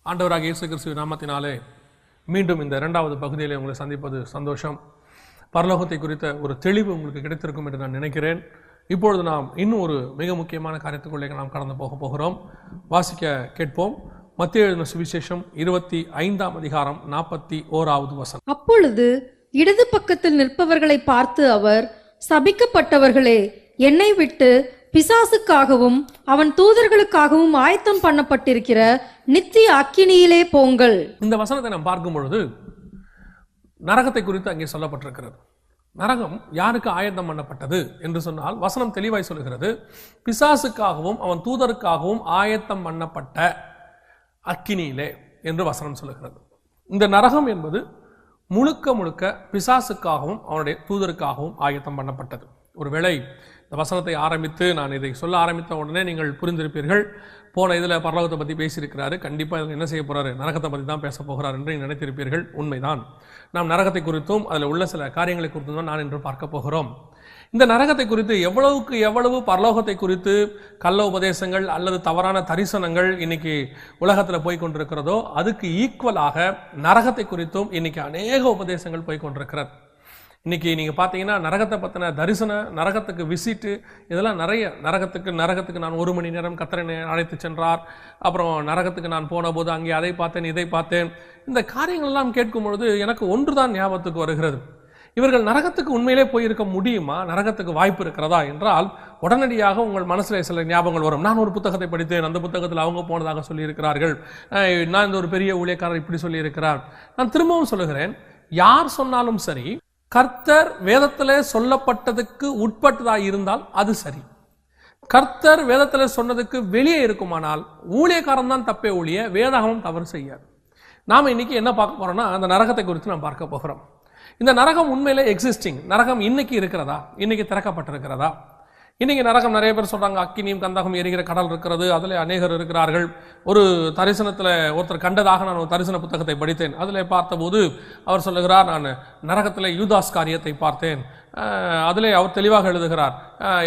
ஆண்டவராகிய இயேசு கிறிஸ்துவின் நாமத்தினாலே மீண்டும் இந்த இரண்டாவது பகுதியிலே உங்களை சந்திப்பது சந்தோஷம். பரலோகத்தை குறித்த ஒரு தெளிவு உங்களுக்கு கிடைத்திருக்கும் என்று நான் நினைக்கிறேன். இப்பொழுது நாம் இன்னும் ஒரு மிக முக்கியமான காரியத்துக்குள்ளே நாம் கடந்து போகிறோம். வாசிக்க கேட்போம். மத்தேயு எழுதின சுவிசேஷம் 25ஆம் அதிகாரம் 41வது வசனம். அப்பொழுது இடது பக்கத்தில் நிற்பவர்களை பார்த்து அவர், சபிக்கப்பட்டவர்களே, என்னை விட்டு பிசாசுக்காகவும் அவன் தூதர்களுக்காகவும் ஆயத்தம் பண்ணப்பட்டிருக்கிற நித்திய அக்கினியிலே போங்கள். இந்த வசனத்தை நாம் பார்க்கும் பொழுது நரகத்தை குறித்து அங்கே சொல்லப்பட்டிருக்கிறது. நரகம் யாருக்கு ஆயத்தம் பண்ணப்பட்டது என்று சொன்னால் வசனம் தெளிவாய் சொல்கிறது, பிசாசுக்காகவும் அவன் தூதருக்காகவும் ஆயத்தம் பண்ணப்பட்ட அக்கினியிலே என்று வசனம் சொல்லுகிறது. இந்த நரகம் என்பது முழுக்க முழுக்க பிசாசுக்காகவும் அவனுடைய தூதருக்காகவும் ஆயத்தம் பண்ணப்பட்டது. ஒருவேளை இந்த வசனத்தை ஆரம்பித்து நான் இதை சொல்ல ஆரம்பித்த உடனே நீங்கள் புரிந்திருப்பீர்கள், போன இதில் பரலோகத்தை பற்றி பேசியிருக்கிறாரு, கண்டிப்பாக இதில் என்ன செய்ய போகிறாரு, நரகத்தை பற்றி தான் பேச போகிறார் என்று நினைத்திருப்பீர்கள். உண்மைதான். நாம் நரகத்தை குறித்தும் அதில் உள்ள சில காரியங்களை குறித்தும் தான் நான் இன்று பார்க்க போகிறோம். இந்த நரகத்தை குறித்து எவ்வளவுக்கு எவ்வளவு பரலோகத்தை குறித்து கள்ள உபதேசங்கள் அல்லது தவறான தரிசனங்கள் இன்னைக்கு உலகத்தில் போய் கொண்டிருக்கிறதோ அதுக்கு ஈக்குவலாக நரகத்தை குறித்தும் இன்னைக்கு அநேக உபதேசங்கள் போய் கொண்டிருக்கிறது. இன்னைக்கு நீங்க பார்த்தீங்கன்னா நரகத்தை பற்றின தரிசனம், நரகத்துக்கு விசிட்டு, இதெல்லாம் நிறைய. நரகத்துக்கு நான் 1 மணி நேரம் கர்த்தரை அழைத்து சென்றார், அப்புறம் நரகத்துக்கு நான் போன போது அங்கே அதை பார்த்தேன் இதை பார்த்தேன். இந்த காரியங்கள் எல்லாம் கேட்கும் பொழுது எனக்கு ஒன்றுதான் ஞாபகத்துக்கு வருகிறது. இவர்கள் நரகத்துக்கு உண்மையிலே போயிருக்க முடியுமா? நரகத்துக்கு வாய்ப்பு இருக்கிறதா என்றால் உடனடியாக உங்கள் மனசுல சில ஞாபகங்கள் வரும். நான் ஒரு புத்தகத்தை படித்தேன், அந்த புத்தகத்தில் அவங்க போனதாக சொல்லியிருக்கிறார்கள், நான் இந்த ஒரு பெரிய ஊழியக்காரர் இப்படி சொல்லியிருக்கிறார். நான் திரும்பவும் சொல்லுகிறேன், யார் சொன்னாலும் சரி, கர்த்தர் வேதத்திலே சொல்லப்பட்டதுக்கு உட்பட்டதா இருந்தால் அது சரி. கர்த்தர் வேதத்திலே சொன்னதுக்கு வெளியே இருக்குமானால் ஊழியக்காரன் தான் தப்பே ஒழிய வேதாகமும் தவறு செய்யாது. நாம இன்னைக்கு என்ன பார்க்க போறோம்னா, அந்த நரகத்தை குறித்து நாம் பார்க்க போகிறோம். இந்த நரகம் உண்மையிலே எக்ஸிஸ்டிங் நரகம் இன்னைக்கு இருக்கிறதா? இன்னைக்கு திறக்கப்பட்டிருக்கிறதா? இன்னைக்கு நரகம் நிறைய பேர் சொல்றாங்க, அக்கினியும் கந்தகம் எரிகிற கடல் இருக்கிறது, அதுல அநேகர் இருக்கிறார்கள். ஒரு தரிசனத்துல ஒருத்தர் கண்டதாக நான் ஒரு தரிசன புத்தகத்தை படித்தேன். அதுல பார்த்தபோது அவர் சொல்லுகிறார், நான் நரகத்திலே யூதாஸ் காரியத்தை பார்த்தேன். அதிலே அவர் தெளிவாக எழுதுகிறார்,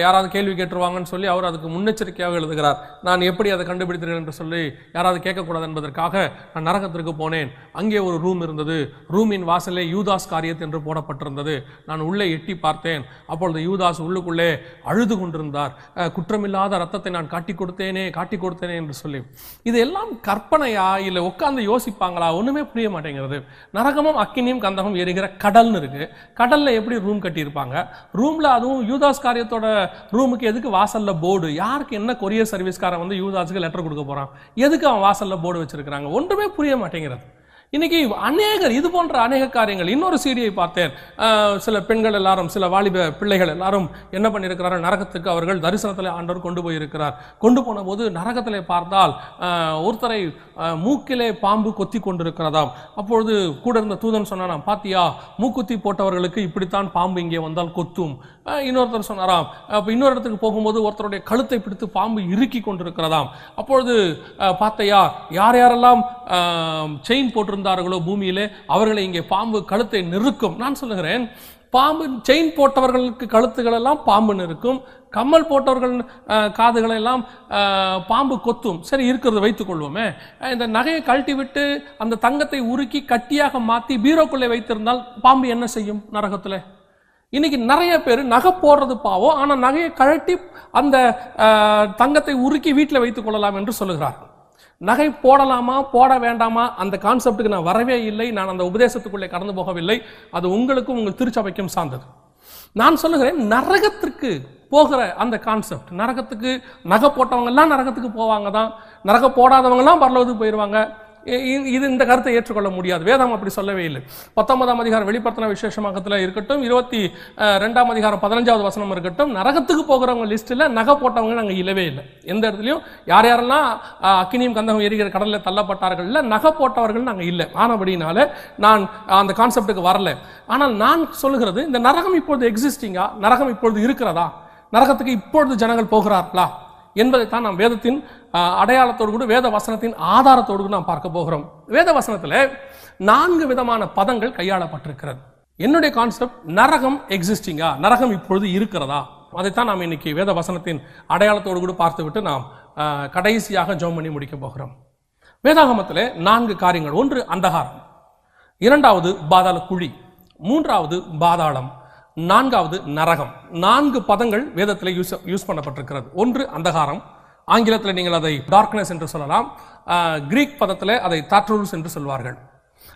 யாராவது கேள்வி கேட்டுருவாங்கன்னு சொல்லி அவர் அதுக்கு முன்னெச்சரிக்கையாக எழுதுகிறார். நான் எப்படி அதை கண்டுபிடித்தீர்கள் என்று சொல்லி யாராவது கேட்கக்கூடாது என்பதற்காக நான் நரகத்திற்கு போனேன். அங்கே ஒரு ரூம் இருந்தது. ரூமின் வாசலே யூதாஸ் காரியத் என்று போடப்பட்டிருந்தது. நான் உள்ளே எட்டி பார்த்தேன். அப்பொழுது யூதாஸ் உள்ளுக்குள்ளே அழுது கொண்டிருந்தார். குற்றமில்லாத ரத்தத்தை நான் காட்டி கொடுத்தேனே என்று சொல்லி. இதெல்லாம் கற்பனையா இல்லை உட்கார்ந்து யோசிப்பாங்களா? ஒண்ணுமே புரிய மாட்டேங்கிறது. நரகமும் அக்கினியும் கந்தகம் எரிகிற கடல்னு இருக்கு. கடல்ல எப்படி ரூம் கட்டியிருப்பாங்க? ரூம்ல, அதுவும் யூதாஸ் காரியத்தோட ரூமுக்கு எதுக்கு வாசல்ல போர்டு? யாருக்கு என்ன கொரியர் சர்வீஸ்காரன் வந்து யூதாஸுக்கு லெட்டர் கொடுக்க போறான்? எதுக்கு அவன் வாசல்ல போர்டு வச்சிருக்காங்க? ஒன்றுமே புரிய மாட்டேங்கிறது. இன்னைக்கு அநேகர் இது போன்ற அநேக காரியங்கள். இன்னொரு சீடியை பார்த்தேன். சில பெண்கள் எல்லாரும், சில வாலிப பிள்ளைகள் எல்லாரும் என்ன பண்ணியிருக்கிறார்கள், நரகத்துக்கு அவர்கள் தரிசனத்தில் ஆண்டவர் கொண்டு போயிருக்கிறார். கொண்டு போன போது நரகத்திலே பார்த்தால் ஒருத்தரை மூக்கிலே பாம்பு கொத்தி கொண்டிருக்கிறதாம். அப்பொழுது கூட இருந்த தூதன் சொன்னாராம், பாத்தியா, மூக்குத்தி போட்டவர்களுக்கு இப்படித்தான் பாம்பு இங்கே வந்தால் கொத்தும். இன்னொருத்தர் சொன்னாராம், இன்னொரு இடத்துக்கு போகும்போது ஒருத்தருடைய கழுத்தை பிடித்து பாம்பு இறுக்கி கொண்டிருக்கிறதாம். அப்பொழுது பார்த்தையா, யார் யாரெல்லாம் செயின் போட்டிருந்தார்களோ பூமியிலே அவர்களை இங்கே பாம்பு கழுத்தை நெருக்கும். நான் சொல்லுகிறேன், பாம்பு செயின் போட்டவர்களுக்கு கழுத்துகள் எல்லாம் பாம்பு நெருக்கும், கம்மல் போட்டவர்கள் காதுகளை எல்லாம் பாம்பு கொத்தும். சரி, இருக்கிறத வைத்துக் கொள்வோமே. இந்த நகையை கழட்டி விட்டு அந்த தங்கத்தை உருக்கி கட்டியாக மாற்றி பீரோக்குள்ளே வைத்திருந்தால் பாம்பு என்ன செய்யும் நரகத்துல? இன்னைக்கு நிறைய பேர் நகை போடுறது பாவம், ஆனா நகையை கழட்டி அந்த தங்கத்தை உருக்கி வீட்டில் வைத்துக் கொள்ளலாம் என்று சொல்லுகிறார். நகை போடலாமா போட வேண்டாமா அந்த கான்செப்டுக்கு நான் வரவே இல்லை. நான் அந்த உபதேசத்துக்குள்ளே கடந்து போகவில்லை. அது உங்களுக்கும் உங்கள் திருச்சபைக்கும் சார்ந்தது. நான் சொல்லுகிறேன், நரகத்திற்கு போகிற அந்த கான்செப்ட், நரகத்துக்கு நகை போட்டவங்க எல்லாம் நரகத்துக்கு போவாங்க தான், நரக போடாதவங்க எல்லாம் பரலோகத்துக்கு போயிடுவாங்க. இது இந்த கருத்தை ஏற்றுக்கொள்ள முடியாது. வேதம் அப்படி சொல்லவே இல்லை. 19ஆம் அதிகாரம் வெளிப்படுத்தின விசேஷமாகத்தில் இருக்கட்டும், 22ஆம் அதிகாரம் 15வது வசனம் இருக்கட்டும், நரகத்துக்கு போகிறவங்க லிஸ்ட்டில் நகை போட்டவங்க நாங்கள் இல்லவே இல்லை. எந்த இடத்துலையும் யார் யாரெல்லாம் அக்கினியும் கந்தகம் எரிகிற கடலில் தள்ளப்பட்டார்கள் இல்லை, நகை போட்டவர்கள் நாங்கள் இல்லை. ஆனபடினால நான் அந்த கான்செப்டுக்கு வரல. ஆனால் நான் சொல்லுகிறது, இந்த நரகம் இப்பொழுது எக்ஸிஸ்டிங்கா? நரகம் இப்பொழுது இருக்கிறதா? நரகத்துக்கு இப்பொழுது ஜனங்கள் போகிறார்களா என்பதைத்தான் நாம் வேதத்தின் அடையாளத்தோடு கூட வேத வசனத்தின் ஆதாரத்தோடு நாம் பார்க்க போகிறோம். வேத வசனத்தில் 4 விதமான பதங்கள் கையாளப்பட்டிருக்கிறது. என்னுடைய கான்செப்ட், நரகம் எக்ஸிஸ்டிங்கா? நரகம் இப்பொழுது இருக்கிறதா? அதைத்தான் நாம் இன்னைக்கு வேத வசனத்தின் அடையாளத்தோடு கூட பார்த்துவிட்டு நாம் கடைசியாக ஜெபம் பண்ணி முடிக்க போகிறோம். வேதாகமத்திலே 4 காரியங்கள். ஒன்று அந்தகாரம், இரண்டாவது பாதாள குழி, மூன்றாவது பாதாளம், நான்காவது நரகம். 4 பதங்கள் வேதத்தில் யூஸ் பண்ணப்பட்டிருக்கிறது. ஒன்று அந்தகாரம், ஆங்கிலத்தில் நீங்கள் அதை டார்க்னஸ் என்று சொல்லலாம், கிரீக் பதத்தில் அதை டார்டரஸ் என்று சொல்வார்கள்.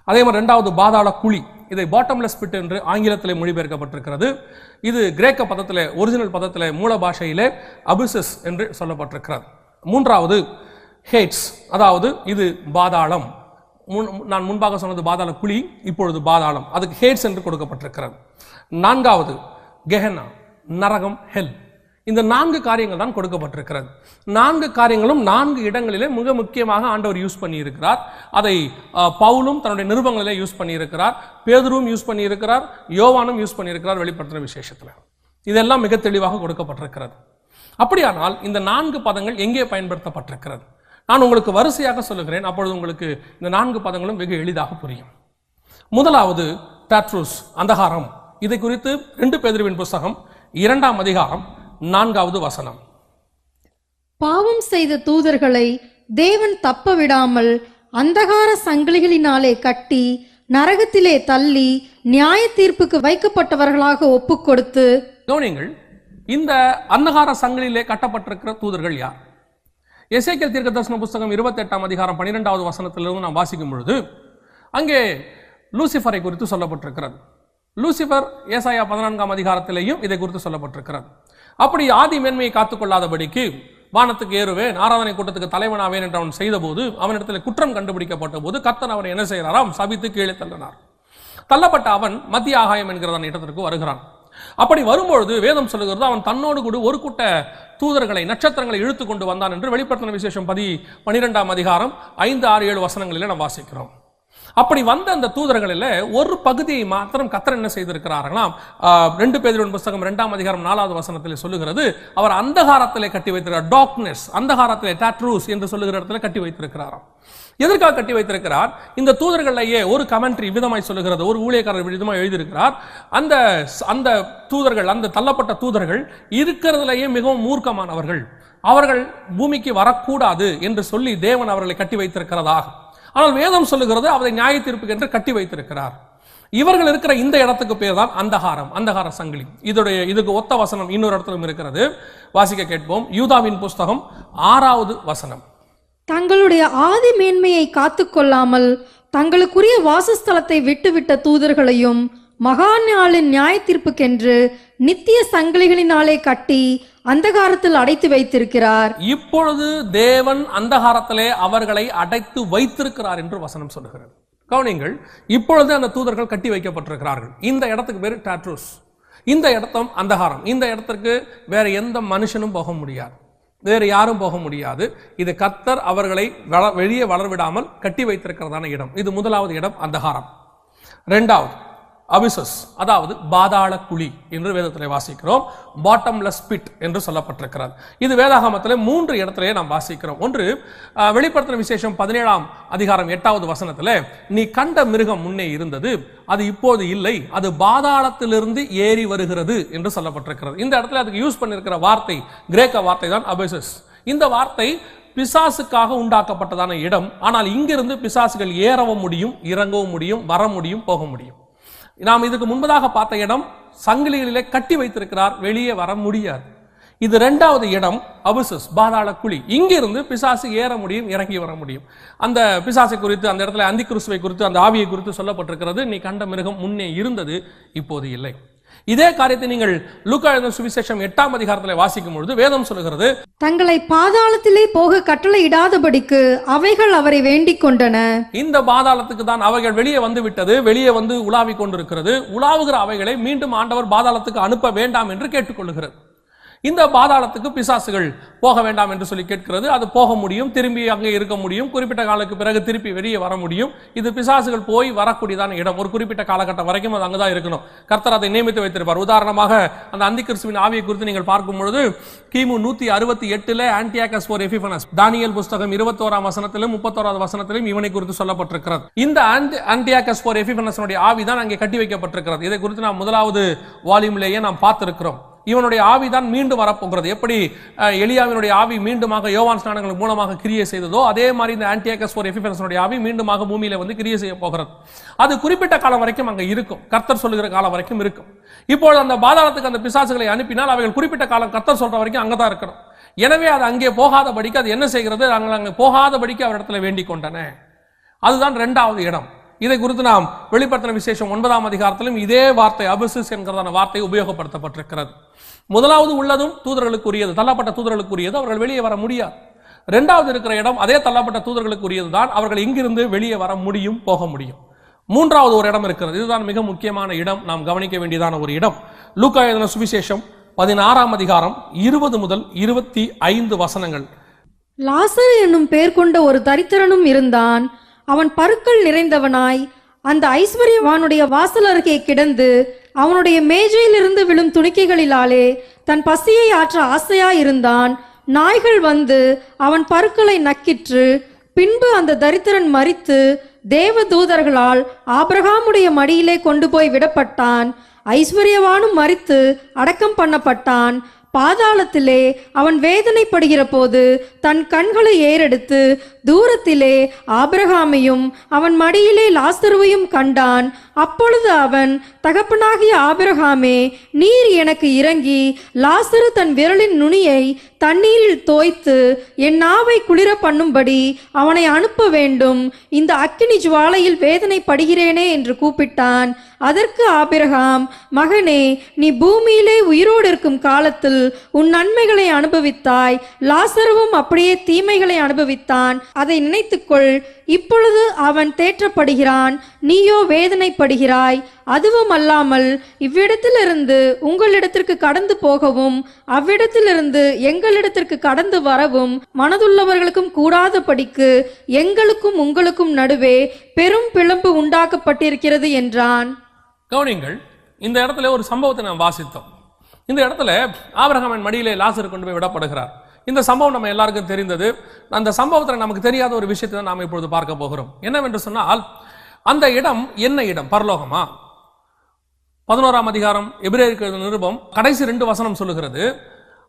அதே மாதிரி இரண்டாவது பாதாள குழி, இதை பாட்டம்லெஸ் பிட் என்று ஆங்கிலத்தில் மொழிபெயர்க்கப்பட்டிருக்கிறது. இது கிரேக்க பதத்தில், ஒரிஜினல் பதத்தில், மூல பாஷையிலே அபிசஸ் என்று சொல்லப்பட்டிருக்கிறது. மூன்றாவது ஹேட்ஸ், அதாவது இது பாதாளம். நான் முன்பாக சொன்னது பாதாள குழி, இப்பொழுது பாதாளம், அதுக்கு ஹேட்ஸ் என்று கொடுக்கப்பட்டிருக்கிறது. நான்காவது கெஹனா, நரகம், ஹெல். இந்த 4 காரியங்கள் தான் கொடுக்கப்பட்டிருக்கிறது. 4 காரியங்களும் 4 இடங்களிலே மிக முக்கியமாக ஆண்டவர் யூஸ் பண்ணி இருக்கிறார். அதை பவுலும் தன்னுடைய நிருபங்களிலே யூஸ் பண்ணி இருக்கிறார், பேதுருவும் யூஸ் பண்ணி இருக்கிறார், யோவானும் யூஸ் பண்ணி இருக்கிறார் வெளிப்படுத்தின விசேஷத்தில். இதெல்லாம் மிக தெளிவாக கொடுக்கப்பட்டிருக்கிறது. அப்படியானால் இந்த 4 பதங்கள் எங்கே பயன்படுத்தப்பட்டிருக்கிறது? நான் உங்களுக்கு வரிசையாக சொல்லுகிறேன், அப்பொழுது உங்களுக்கு இந்த 4 பதங்களும் வெகு எளிதாக புரியும். முதலாவது டாட்ரூஸ், அந்தகாரம். இதை குறித்து 2 பேதுருவின் புஸ்தகம் 2ஆம் அதிகாரம் 4வது வசனம். பாவம் செய்த தூதர்களை தேவன் தப்ப விடாமல் அந்தகார சங்கிலிகளினாலே கட்டி நரகத்திலே தள்ளி நியாய தீர்ப்புக்கு வைக்கப்பட்டவர்களாக ஒப்பு கொடுத்து. கவனிங்கள், இந்த அந்தகார சங்கிலிலே கட்டப்பட்டிருக்கிற தூதர்கள் யார்? எசேக்கியேல் தீர்க்கதரிசன புஸ்தகம் 28ஆம் அதிகாரம் 12வது வசனத்திலிருந்து நாம் வாசிக்கும் பொழுது அங்கே லூசிஃபரை குறித்து சொல்லப்பட்டிருக்கிறது. லூசிஃபர் ஏசாயா 14ஆம் அதிகாரத்திலேயும் இதை குறித்து சொல்லப்பட்டிருக்கிறது. அப்படி ஆதி மேன்மையை காத்துக்கொள்ளாதபடிக்கு வானத்துக்கு ஏறுவேன், ஆராதனை கூட்டத்துக்கு தலைவனாவேன் என்று அவன் செய்த போது, அவனிடத்தில் குற்றம் கண்டுபிடிக்கப்பட்ட போது கர்த்தர் அவனை என்ன செய்கிறாராம்? சபித்து கீழே தள்ளினார். தள்ளப்பட்ட அவன் மத்திய ஆகாயம் என்கிறதான இடத்திற்கு வருகிறான். அப்படி வரும்பொழுது வேதம் சொல்லுகிறது, அவன் தன்னோடு கூட ஒரு கூட்ட தூதர்களை, நட்சத்திரங்களை இழுத்து கொண்டு வந்தான் என்று வெளிப்படுத்தின விசேஷம் 12ஆம் அதிகாரம் 5, 6, 7 வசனங்களிலே நாம் வாசிக்கிறோம். அப்படி வந்த அந்த தூதர்களில் ஒரு பகுதியை மாத்திரம் கர்த்தர் என்ன செய்திருக்கிறார்களாம்? 2 பேதுருவின் புஸ்தகம் 2ஆம் அதிகாரம் 4வது வசனத்தில் சொல்லுகிறது, அவர் அந்தகாரத்திலே கட்டி வைத்திருக்கிறார். டார்க்னஸ், அந்தகாரத்திலே, டாட்ரூஸ் என்று சொல்லுகிற இடத்துல கட்டி வைத்திருக்கிறாராம். எதற்காக கட்டி வைத்திருக்கிறார்? இந்த தூதர்களிலேயே ஒரு கமெண்ட்ரி விதமாய் சொல்லுகிறது, ஒரு ஊழியக்காரர் விதமாய் எழுதியிருக்கிறார், அந்த தூதர்கள், அந்த தள்ளப்பட்ட தூதர்கள் இருக்கிறதுலேயே மிகவும் மூர்க்கமானவர்கள், அவர்கள் பூமிக்கு வரக்கூடாது என்று சொல்லி தேவன் அவர்களை கட்டி வைத்திருக்கிறதாக. ஆனால் வேதம் சொல்லுகிறது அவரை நியாய தீர்ப்புக்கு என்று கட்டி வைத்திருக்கிறார். இவர்கள் இருக்கிற இந்த இடத்துக்கு பேர் தான் அந்தகாரம், அந்தகார சங்கிலி. இதுக்கு ஒத்த வசனம் இன்னொரு இடத்திலும் இருக்கிறது, வாசிக்க கேட்போம். யூதாவின் புஸ்தகம் 6வது வசனம். தங்களுடைய ஆதி மேன்மையை காத்துக்கொள்ளாமல் தங்களுக்குரிய வாசஸ்தலத்தை விட்டுவிட்ட தூதர்களையும் மகா நாளின் நியாய தீர்ப்புக்கென்று நித்திய சங்கிலிகளினாலே கட்டி அந்தகாரத்தில் அடைத்து வைத்திருக்கிறார். இப்பொழுது தேவன் அந்தகாரத்திலே அவர்களை அடைத்து வைத்திருக்கிறார் என்று வசனம் சொல்லுகிறது. கவனிங்கள், இப்பொழுது அந்த தூதர்கள் கட்டி வைக்கப்பட்டிருக்கிறார்கள். இந்த இடத்துக்கு பேர் டாட்ரூஸ், இந்த இடத்தம் அந்தகாரம். இந்த இடத்திற்கு வேற எந்த மனுஷனும் போக முடியாது, வேறு யாரும் போக முடியாது. இது கர்த்தர் அவர்களை வெளியே வளர்விடாமல் கட்டி வைத்திருக்கிறதான இடம். இது முதலாவது இடம், அந்தகாரம். இரண்டாவது அபிசஸ், அதாவது பாதாள குழி என்று வேதத்திலே வாசிக்கிறோம். பாட்டம்லெஸ் பிட் என்று சொல்லப்பட்டிருக்கிறது. இது வேதாகமத்திலே 3 இடத்திலே நாம் வாசிக்கிறோம். ஒன்று வெளிப்படுத்தின விசேஷம் 17ஆம் அதிகாரம் 8வது வசனத்திலே, நீ கண்ட மிருகம் முன்னே இருந்தது, அது இப்போது இல்லை, அது பாதாளத்திலிருந்து ஏறி வருகிறது என்று சொல்லப்பட்டிருக்கிறது. இந்த இடத்துல அதுக்கு யூஸ் பண்ணிருக்கிற வார்த்தை கிரேக்க வார்த்தை தான் அபிசஸ். இந்த வார்த்தை பிசாசுக்காக உண்டாக்கப்பட்டதான இடம். ஆனால் இங்கிருந்து பிசாசுகள் ஏறவும் முடியும், இறங்கவும் முடியும், வர முடியும், போக முடியும். நாம் இதுக்கு முன்பதாக பார்த்த இடம் சங்கிலிகளிலே கட்டி வைத்திருக்கிறார், வெளியே வர முடியாது. இது 2வது இடம் அபிசஸ், பாதாள குழி. இங்கிருந்து பிசாசு ஏற முடியும், இறங்கி வர முடியும். அந்த பிசாசை குறித்து, அந்த இடத்துல அந்தி கிறிஸ்துவை குறித்து, அந்த ஆவியை குறித்து சொல்லப்பட்டிருக்கிறது, நீ கண்ட மிருகம் முன்னே இருந்தது, இப்போது இல்லை. இதே காரியத்தை நீங்கள் லூக்கா எழுதின சுவிசேஷம் 8ஆம் அதிகாரத்தில் வாசிக்கும் பொழுது வேதம் சொல்லுகிறது, தங்களை பாதாளத்திலே போக கட்டளையிடாதபடிக்கு அவைகள் அவரை வேண்டிக் கொண்டன. இந்த பாதாளத்துக்கு தான் அவைகள் வெளியே வந்து விட்டது, வெளியே வந்து உலாவிக் கொண்டிருக்கிறது. உலாவுகிற அவைகளை மீண்டும் ஆண்டவர் பாதாளத்துக்கு அனுப்ப வேண்டாம் என்று கேட்டுக்கொள்ளுகிறது. இந்த பாதாளத்துக்கு பிசாசுகள் போக வேண்டாம் என்று சொல்லி கேட்கிறது. அது போக முடியும், திரும்பி அங்கே இருக்க முடியும், குறிப்பிட்ட காலத்துக்கு பிறகு திருப்பி வெளியே வர முடியும். இது பிசாசுகள் போய் வரக்கூடியதான இடம். ஒரு குறிப்பிட்ட காலகட்டம் வரைக்கும் அது அங்கதான் இருக்கணும். கர்த்தர் அதை நியமித்து வைத்திருப்பார். உதாரணமாக அந்த அந்தி கிறிஸ்துவின் ஆவியை குறித்து நீங்கள் பார்க்கும் பொழுது கிமு 168 ஆன்டியாகஸ் போர் எபிஃபனஸ், தானியேல் புஸ்தகம் 21ஆம் வசனத்திலும் 31வது வசனத்திலும் இவனை குறித்து சொல்லப்பட்டிருக்கிறது. இந்த ஆன்டியாகஸ் போர் எபிஃபனஸ் ஆவிதான் அங்கே கட்டி வைக்கப்பட்டிருக்கிறது. இதை குறித்து நாம் முதலாவது வால்யூம்லேயே நாம் பார்த்திருக்கிறோம். இவனுடைய ஆவிதான் மீண்டும் வரப்போகிறது. எப்படி எலியாவினுடைய ஆவி மீண்டுமாக யோவான் ஸ்நானங்கள் மூலமாக கிரியை செய்ததோ அதே மாதிரி இந்த ஆன்டியோகஸ் எபிஃபனஸுடைய ஆவி மீண்டுமாக பூமியில வந்து கிரியை செய்ய போகிறது. அது குறிப்பிட்ட காலம் வரைக்கும் அங்க இருக்கும், கர்த்தர் சொல்லுகிற காலம் வரைக்கும் இருக்கும். இப்போது அந்த பாதாளத்துக்கு அந்த பிசாசுகளை அனுப்பினால் அவைகள் குறிப்பிட்ட காலம் கர்த்தர் சொல்ற வரைக்கும் அங்கதான் இருக்கணும். எனவே அது அங்கே போகாதபடிக்கு அது என்ன செய்கிறது, அங்கே போகாதபடிக்கு அவரிடத்துல வேண்டிக் கொண்டன. அதுதான் இரண்டாவது இடம். இதை குறித்து நாம் வெளிப்படுத்தின விசேஷம் 9ஆம் அதிகாரத்திலும் இதே வார்த்தை அபிசிஸ் என்கிறதான வார்த்தை உபயோகப்படுத்தப்பட்டிருக்கிறது. முதலாவது உள்ளதும் தூதர்களுக்குரியது, தள்ளப்பட்ட தூதர்களுக்குரியது, அவர்கள் வெளியே வர முடியாது. இரண்டாவது இருக்கிற இடம் அதே தள்ளப்பட்ட தூதர்களுக்குரியது தான், அவர்கள் இங்கிருந்து வெளியே வர முடியும், போக முடியும். மூன்றாவது ஒரு இடம் இருக்கிறது, இதுதான் மிக முக்கியமான இடம், நாம் கவனிக்க வேண்டியதான ஒரு இடம். லூக்கா எழுதின சுவிசேஷம் 16ஆம் அதிகாரம் 20 முதல் 25 வசனங்கள். லாசரு என்னும் பெயர் கொண்ட ஒரு தரித்திரனும் இருந்தான். அவன் பருக்கள் நிறைந்தவனாய் அந்த ஐஸ்வர்யவானுடைய வாசல் அருகே கிடந்து அவனுடைய மேஜையிலிருந்து விழும் துணிக்கைகளிலாலே தன் பசியை ஆற்ற ஆசையாயிருந்தான். நாய்கள் வந்து அவன் பருக்களை நக்கிற்று. பின்பு அந்த தரித்திரன் மரித்து தேவதூதர்களால் ஆபிரகாமுடைய மடியிலே கொண்டு போய் விடப்பட்டான். ஐஸ்வர்யவானும் மரித்து அடக்கம் பண்ணப்பட்டான். பாதாளத்திலே அவன் வேதனைப்படுகிற போது தன் கண்களை ஏறெடுத்து தூரத்திலே ஆபிரகாமையும் அவன் மடியிலே லாசருவையும் கண்டான். அப்பொழுது அவன், தகப்பனாகிய ஆபிரகாமே, நீர் எனக்கு இறங்கி லாசரு தன் விரலின் நுனியை தண்ணீரில் தோய்த்து என் நாவை குளிர பண்ணும்படி அவனை அனுப்ப வேண்டும், இந்த அக்கினி ஜுவாலையில் வேதனைப்படுகிறேனே என்று கூப்பிட்டான். அதற்கு ஆபிரகாம், மகனே, நீ பூமியிலே உயிரோடு இருக்கும் காலத்தில் உன் நன்மைகளை அனுபவித்தாய், லாசருவும் அப்படியே தீமைகளை அனுபவித்தான். அதை நினைத்துக்கொள். இப்பொழுது அவன் தேற்றப்படுகிறான், நீயோ வேதனைப்படுகிறாய். அதுவும் அல்லாமல் இவ்விடத்திலிருந்து உங்களிடத்திற்கு கடந்து போகவும் அவ்விடத்திலிருந்து எங்களிடத்திற்கு கடந்து வரவும் மனதுள்ளவர்களுக்கும் கூடாதபடிக்கு எங்களுக்கும் உங்களுக்கும் நடுவே பெரும் பிளம்பு உண்டாக்கப்பட்டிருக்கிறது என்றான். கவனிங்கள், இந்த இடத்துல ஒரு சம்பவத்தை நாம் வாசித்தோம். இந்த இடத்துல ஆபிரகாமின் மடியிலே லாசரு கொண்டு போய் விடப்படுகிறார். இந்த சம்பவம் நம்ம எல்லாருக்கும் தெரிந்தது. அந்த சம்பவத்தில் நமக்கு தெரியாத ஒரு விஷயத்தை தான் நாம் இப்பொழுது பார்க்க போகிறோம். என்னவென்று சொன்னால், அந்த இடம் என்ன இடம்? பரலோகமா? 11ஆம் அதிகாரம் எபிரேயருக்கு நிருபம் கடைசி 2 வசனம் சொல்லுகிறது,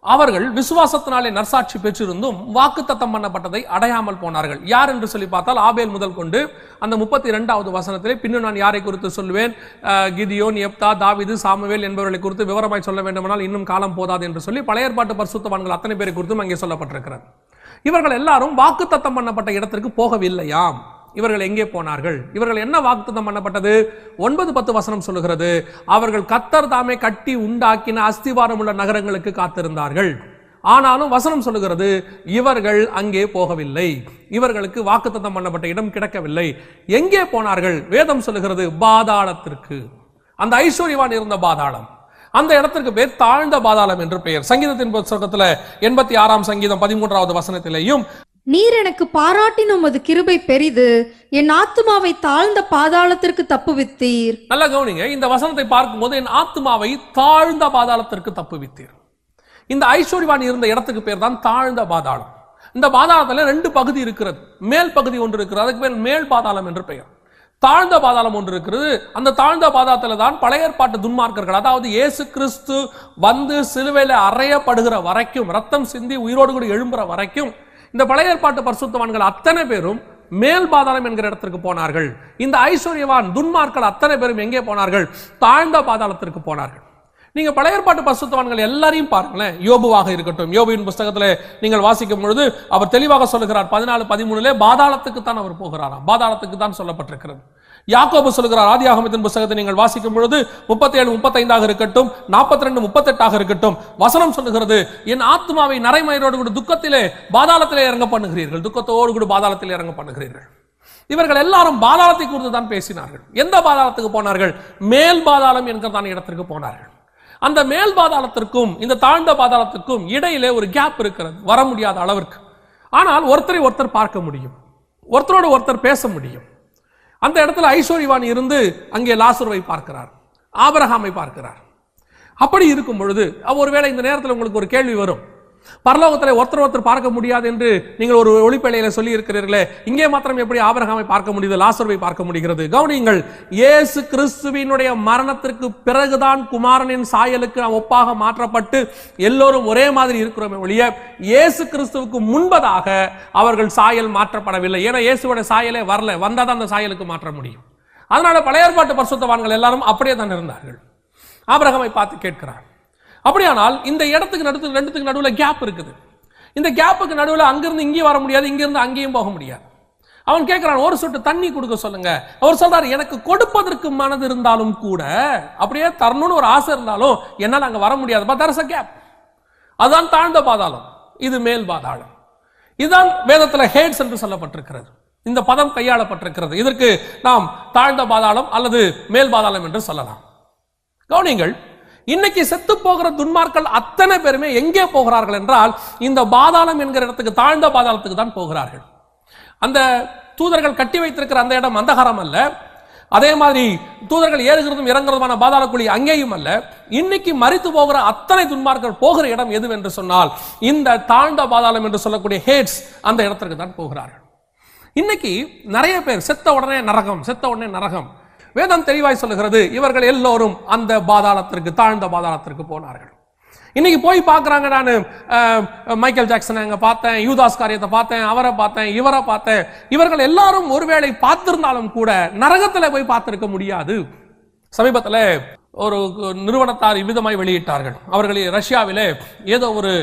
அவர்கள் விசுவாசத்தினாலே நற்சாட்சி பெற்றிருந்தும் வாக்குத்தத்தம் பண்ணப்பட்டதை அடையாமல் போனார்கள். யார் என்று சொல்லி பார்த்தால், ஆபேல் முதல் கொண்டு அந்த 32வது வசனத்திலே, பின்னும் நான் யாரை குறித்து சொல்லுவேன், கிதியோன், எப்தா, தாவீது, சாமுவேல் என்பவர்களை குறித்து விவரமாய் சொல்ல வேண்டுமானால் இன்னும் காலம் போதாது என்று சொல்லி பழைய ஏற்பாட்டு பரிசுத்தவான்கள் அத்தனை பேரை குறித்தும் அங்கே சொல்லப்பட்டிருக்கிறது. இவர்கள் எல்லாரும் வாக்குத்தத்தம் பண்ணப்பட்ட இடத்திற்கு போகவில்லையாம். இவர்கள் எங்கே போனார்கள்? இவர்கள் என்ன வாக்குத்தத்தம் பண்ணப்பட்டது? 9-10 வசனம் சொல்லுகிறது, அவர்கள் கர்த்தர் தாமே கட்டி உண்டாக்கின அஸ்திவாரம் உள்ள நகரங்களுக்கு காத்திருந்தார்கள். ஆனாலும் வசனம் சொல்லுகிறது, இவர்கள் அங்கே போகவில்லை. இவர்களுக்கு வாக்குத்தத்தம் பண்ணப்பட்ட இடம் கிடைக்கவில்லை. எங்கே போனார்கள்? வேதம் சொல்லுகிறது, பாதாளத்திற்கு. அந்த ஐஸ்வர்யவான் இருந்த பாதாளம், அந்த இடத்திற்கு பேர் தாழ்ந்த பாதாளம் என்று பெயர். சங்கீதத்தின் புத்தகத்துல 86ஆம் சங்கீதம் 13வது வசனத்திலேயும், நீர் எனக்கு பாராட்டின உமது கிருபை பெரிது, என் ஆத்துமாவை தாழ்ந்த பாதாளத்திற்கு தப்புவித்தீர். நல்ல கவனிங்க, இந்த வசனத்தை பார்க்கும்போது என் ஆத்துமாவை தாழ்ந்த பாதாளத்திற்கு தப்புவித்தீர். இந்த ஐஸ்வர்யவான் இருந்த இடத்துக்கு பேர் தான் தாழ்ந்த பாதாளம். இந்த பாதாளத்துல 2 பகுதி இருக்கிறது. மேல் பகுதி ஒன்று இருக்கிறது, அதுக்கு பேர் மேல் பாதாளம் என்று பெயர். தாழ்ந்த பாதாளம் ஒன்று இருக்கிறது. அந்த தாழ்ந்த பாதாளத்துல தான் பழைய ஏற்பாட்டு துன்மார்க்கர்கள், அதாவது இயேசு கிறிஸ்து வந்து சிலுவையில அறையப்படுகிற வரைக்கும், ரத்தம் சிந்தி உயிரோடு கூட எழும்புற வரைக்கும் இந்த பழைய ஏற்பாட்டு பரிசுத்தவான்கள் அத்தனை பேரும் மேல் பாதாளம் என்கிற இடத்திற்கு போனார்கள். இந்த ஐஸ்வர்யவான் துன்மார்க்கர்கள் அத்தனை பேரும் எங்கே போனார்கள்? தாழ்ந்த பாதாளத்திற்கு போனார்கள். நீங்க பழைய ஏற்பாட்டு பரிசுத்தவான்கள் எல்லாரையும் பாருங்களேன். யோபுவாக இருக்கட்டும், யோபுவின் புத்தகத்திலே நீங்கள் வாசிக்கும் பொழுது அவர் தெளிவாக சொல்லுகிறார், 14-13 பாதாளத்துக்கு தான் அவர் போகிறாராம். பாதாளத்துக்கு தான் சொல்லப்பட்டிருக்கிறது. யாக்கோபு சொல்லுகிறார், ஆதியாகமத்தின் புத்தகத்தை நீங்கள் வாசிக்கும் பொழுது 37-35 இருக்கட்டும், 42-38 இருக்கட்டும், வசனம் சொல்லுகிறது, என் ஆத்மாவை நரைமயிரோடு கூட துக்கத்திலே பாதாளத்திலே இறங்க பண்ணுகிறீர்கள், துக்கத்தோடு கூட பாதாளத்திலே இறங்க பண்ணுகிறீர்கள். இவர்கள் எல்லாரும் பாதாளத்தை குறித்து தான் பேசினார்கள். எந்த பாதாளத்துக்கு போனார்கள்? மேல் பாதாளம் என்கிறதான இடத்திற்கு போனார்கள். அந்த மேல் பாதாளத்திற்கும் இந்த தாழ்ந்த பாதாளத்திற்கும் இடையிலே ஒரு கேப் இருக்கிறது, வர முடியாத அளவிற்கு. ஆனால் ஒருத்தரை ஒருத்தர் பார்க்க முடியும், ஒருத்தரோடு ஒருத்தர் பேச முடியும். அந்த இடத்துல ஐஸ்வர்யவான் இருந்து அங்கே லாசருவை பார்க்கிறார், ஆபிரகாமை பார்க்கிறார். அப்படி இருக்கும் பொழுது ஒருவேளை இந்த நேரத்தில் உங்களுக்கு ஒரு கேள்வி வரும், பரலோகத்தில் ஒருத்தர் பார்க்க முடியாது என்று நீங்கள் ஒரு ஒளிப்பேழையில சொல்லி இருக்கிறீர்களே, இங்கே மாத்திரம் எப்படி ஆபிரகாமை பார்க்க முடியுது, லாசருவை பார்க்க முடிகிறது? கவனியுங்கள், இயேசு கிறிஸ்துவினுடைய மரணத்திற்கு பிறகுதான் குமாரனின் சாயலுக்கு நாம் ஒப்பாக மாற்றப்பட்டு எல்லோரும் ஒரே மாதிரி இருக்கிறோமே ஒழிய இயேசு கிறிஸ்துவுக்கு முன்பதாக அவர்கள் சாயல் மாற்றப்படவில்லை. ஏன்னா இயேசுவோட சாயலே வரல, வந்தாதான் அந்த சாயலுக்கு மாற்ற முடியும். அதனால பழைய ஏற்பாட்டு பரிசுத்தவான்கள் எல்லாரும் அப்படியே தான் இருந்தார்கள். ஆபிரகாமை பார்த்து கேட்கிறார். அப்படியானால் இந்த இடத்துக்கு ரெண்டுத்துக்கு நடுவில் கேப் இருக்குது. இந்த கேப்புக்கு நடுவில் அங்கிருந்து இங்கே வர முடியாது, இங்கிருந்து அங்கேயும் போக முடியாது. அவன் கேட்கிறான், ஒரு சொட்டு தண்ணி கொடுக்க சொல்லுங்க. அவர் சொல்றாரு, எனக்கு கொடுப்பதற்கு மனது இருந்தாலும் கூட, அப்படியே தரணும்னு ஒரு ஆசை இருந்தாலும் என்னால் அங்க வர முடியாது. But there is a gap. அதுதான் தாழ்ந்த பாதாளம், இது மேல் பாதாளம். இதுதான் வேதத்தில் ஹேட்ஸ் என்று சொல்லப்பட்டிருக்கிறது. இந்த பதம் கையாளப்பட்டிருக்கிறது. இதற்கு நாம் தாழ்ந்த பாதாளம் அல்லது மேல் பாதாளம் என்று சொல்லலாம். கவனிங்கள், இன்னைக்கு செத்து போகிற துன்மார்கள் அத்தனை பேருமே எங்கே போகிறார்கள் என்றால் இந்த பாதாளம் என்கிற இடத்துக்கு, தாழ்ந்த பாதாளத்துக்கு தான் போகிறார்கள். அந்த தூதர்கள் கட்டி வைத்திருக்கிற அந்த இடம் அந்தகாரம் அல்ல. அதே மாதிரி தூதர்கள் ஏறுகிறதும் இறங்குறதுமான பாதாள குழி அங்கேயும் அல்ல. இன்னைக்கு மரித்து போகிற அத்தனை துன்மார்கள் போகிற இடம் எது என்று சொன்னால் இந்த தாழ்ந்த பாதாளம் என்று சொல்லக்கூடிய ஹேட்ஸ், அந்த இடத்திற்கு தான் போகிறார்கள். இன்னைக்கு நிறைய பேர் செத்த உடனே நரகம். வேதம் தெளிவாய் சொல்லுகிறது, இவர்கள் எல்லோரும் அந்த பாதாளத்திற்கு, தாழ்ந்த பாதாளத்திற்கு போனார்கள். இன்னைக்கு போய் பார்க்கறாங்க. நான் மைக்கேல் ஜாக்சன் அங்க பார்த்தேன், யூதாஸ் காரியத்தை பார்த்தேன், அவரை பார்த்தேன், இவரை பார்த்தேன். இவர்கள் எல்லாரும் ஒருவேளை பார்த்திருந்தாலும் கூட நரகத்தில் போய் பார்த்திருக்க முடியாது. சமீபத்தில் ஒரு நிறுவனத்தார் இவ்விதமாய் வெளியிட்டார்கள். அவர்கள் ரஷ்யாவிலே ஏதோ ஒரு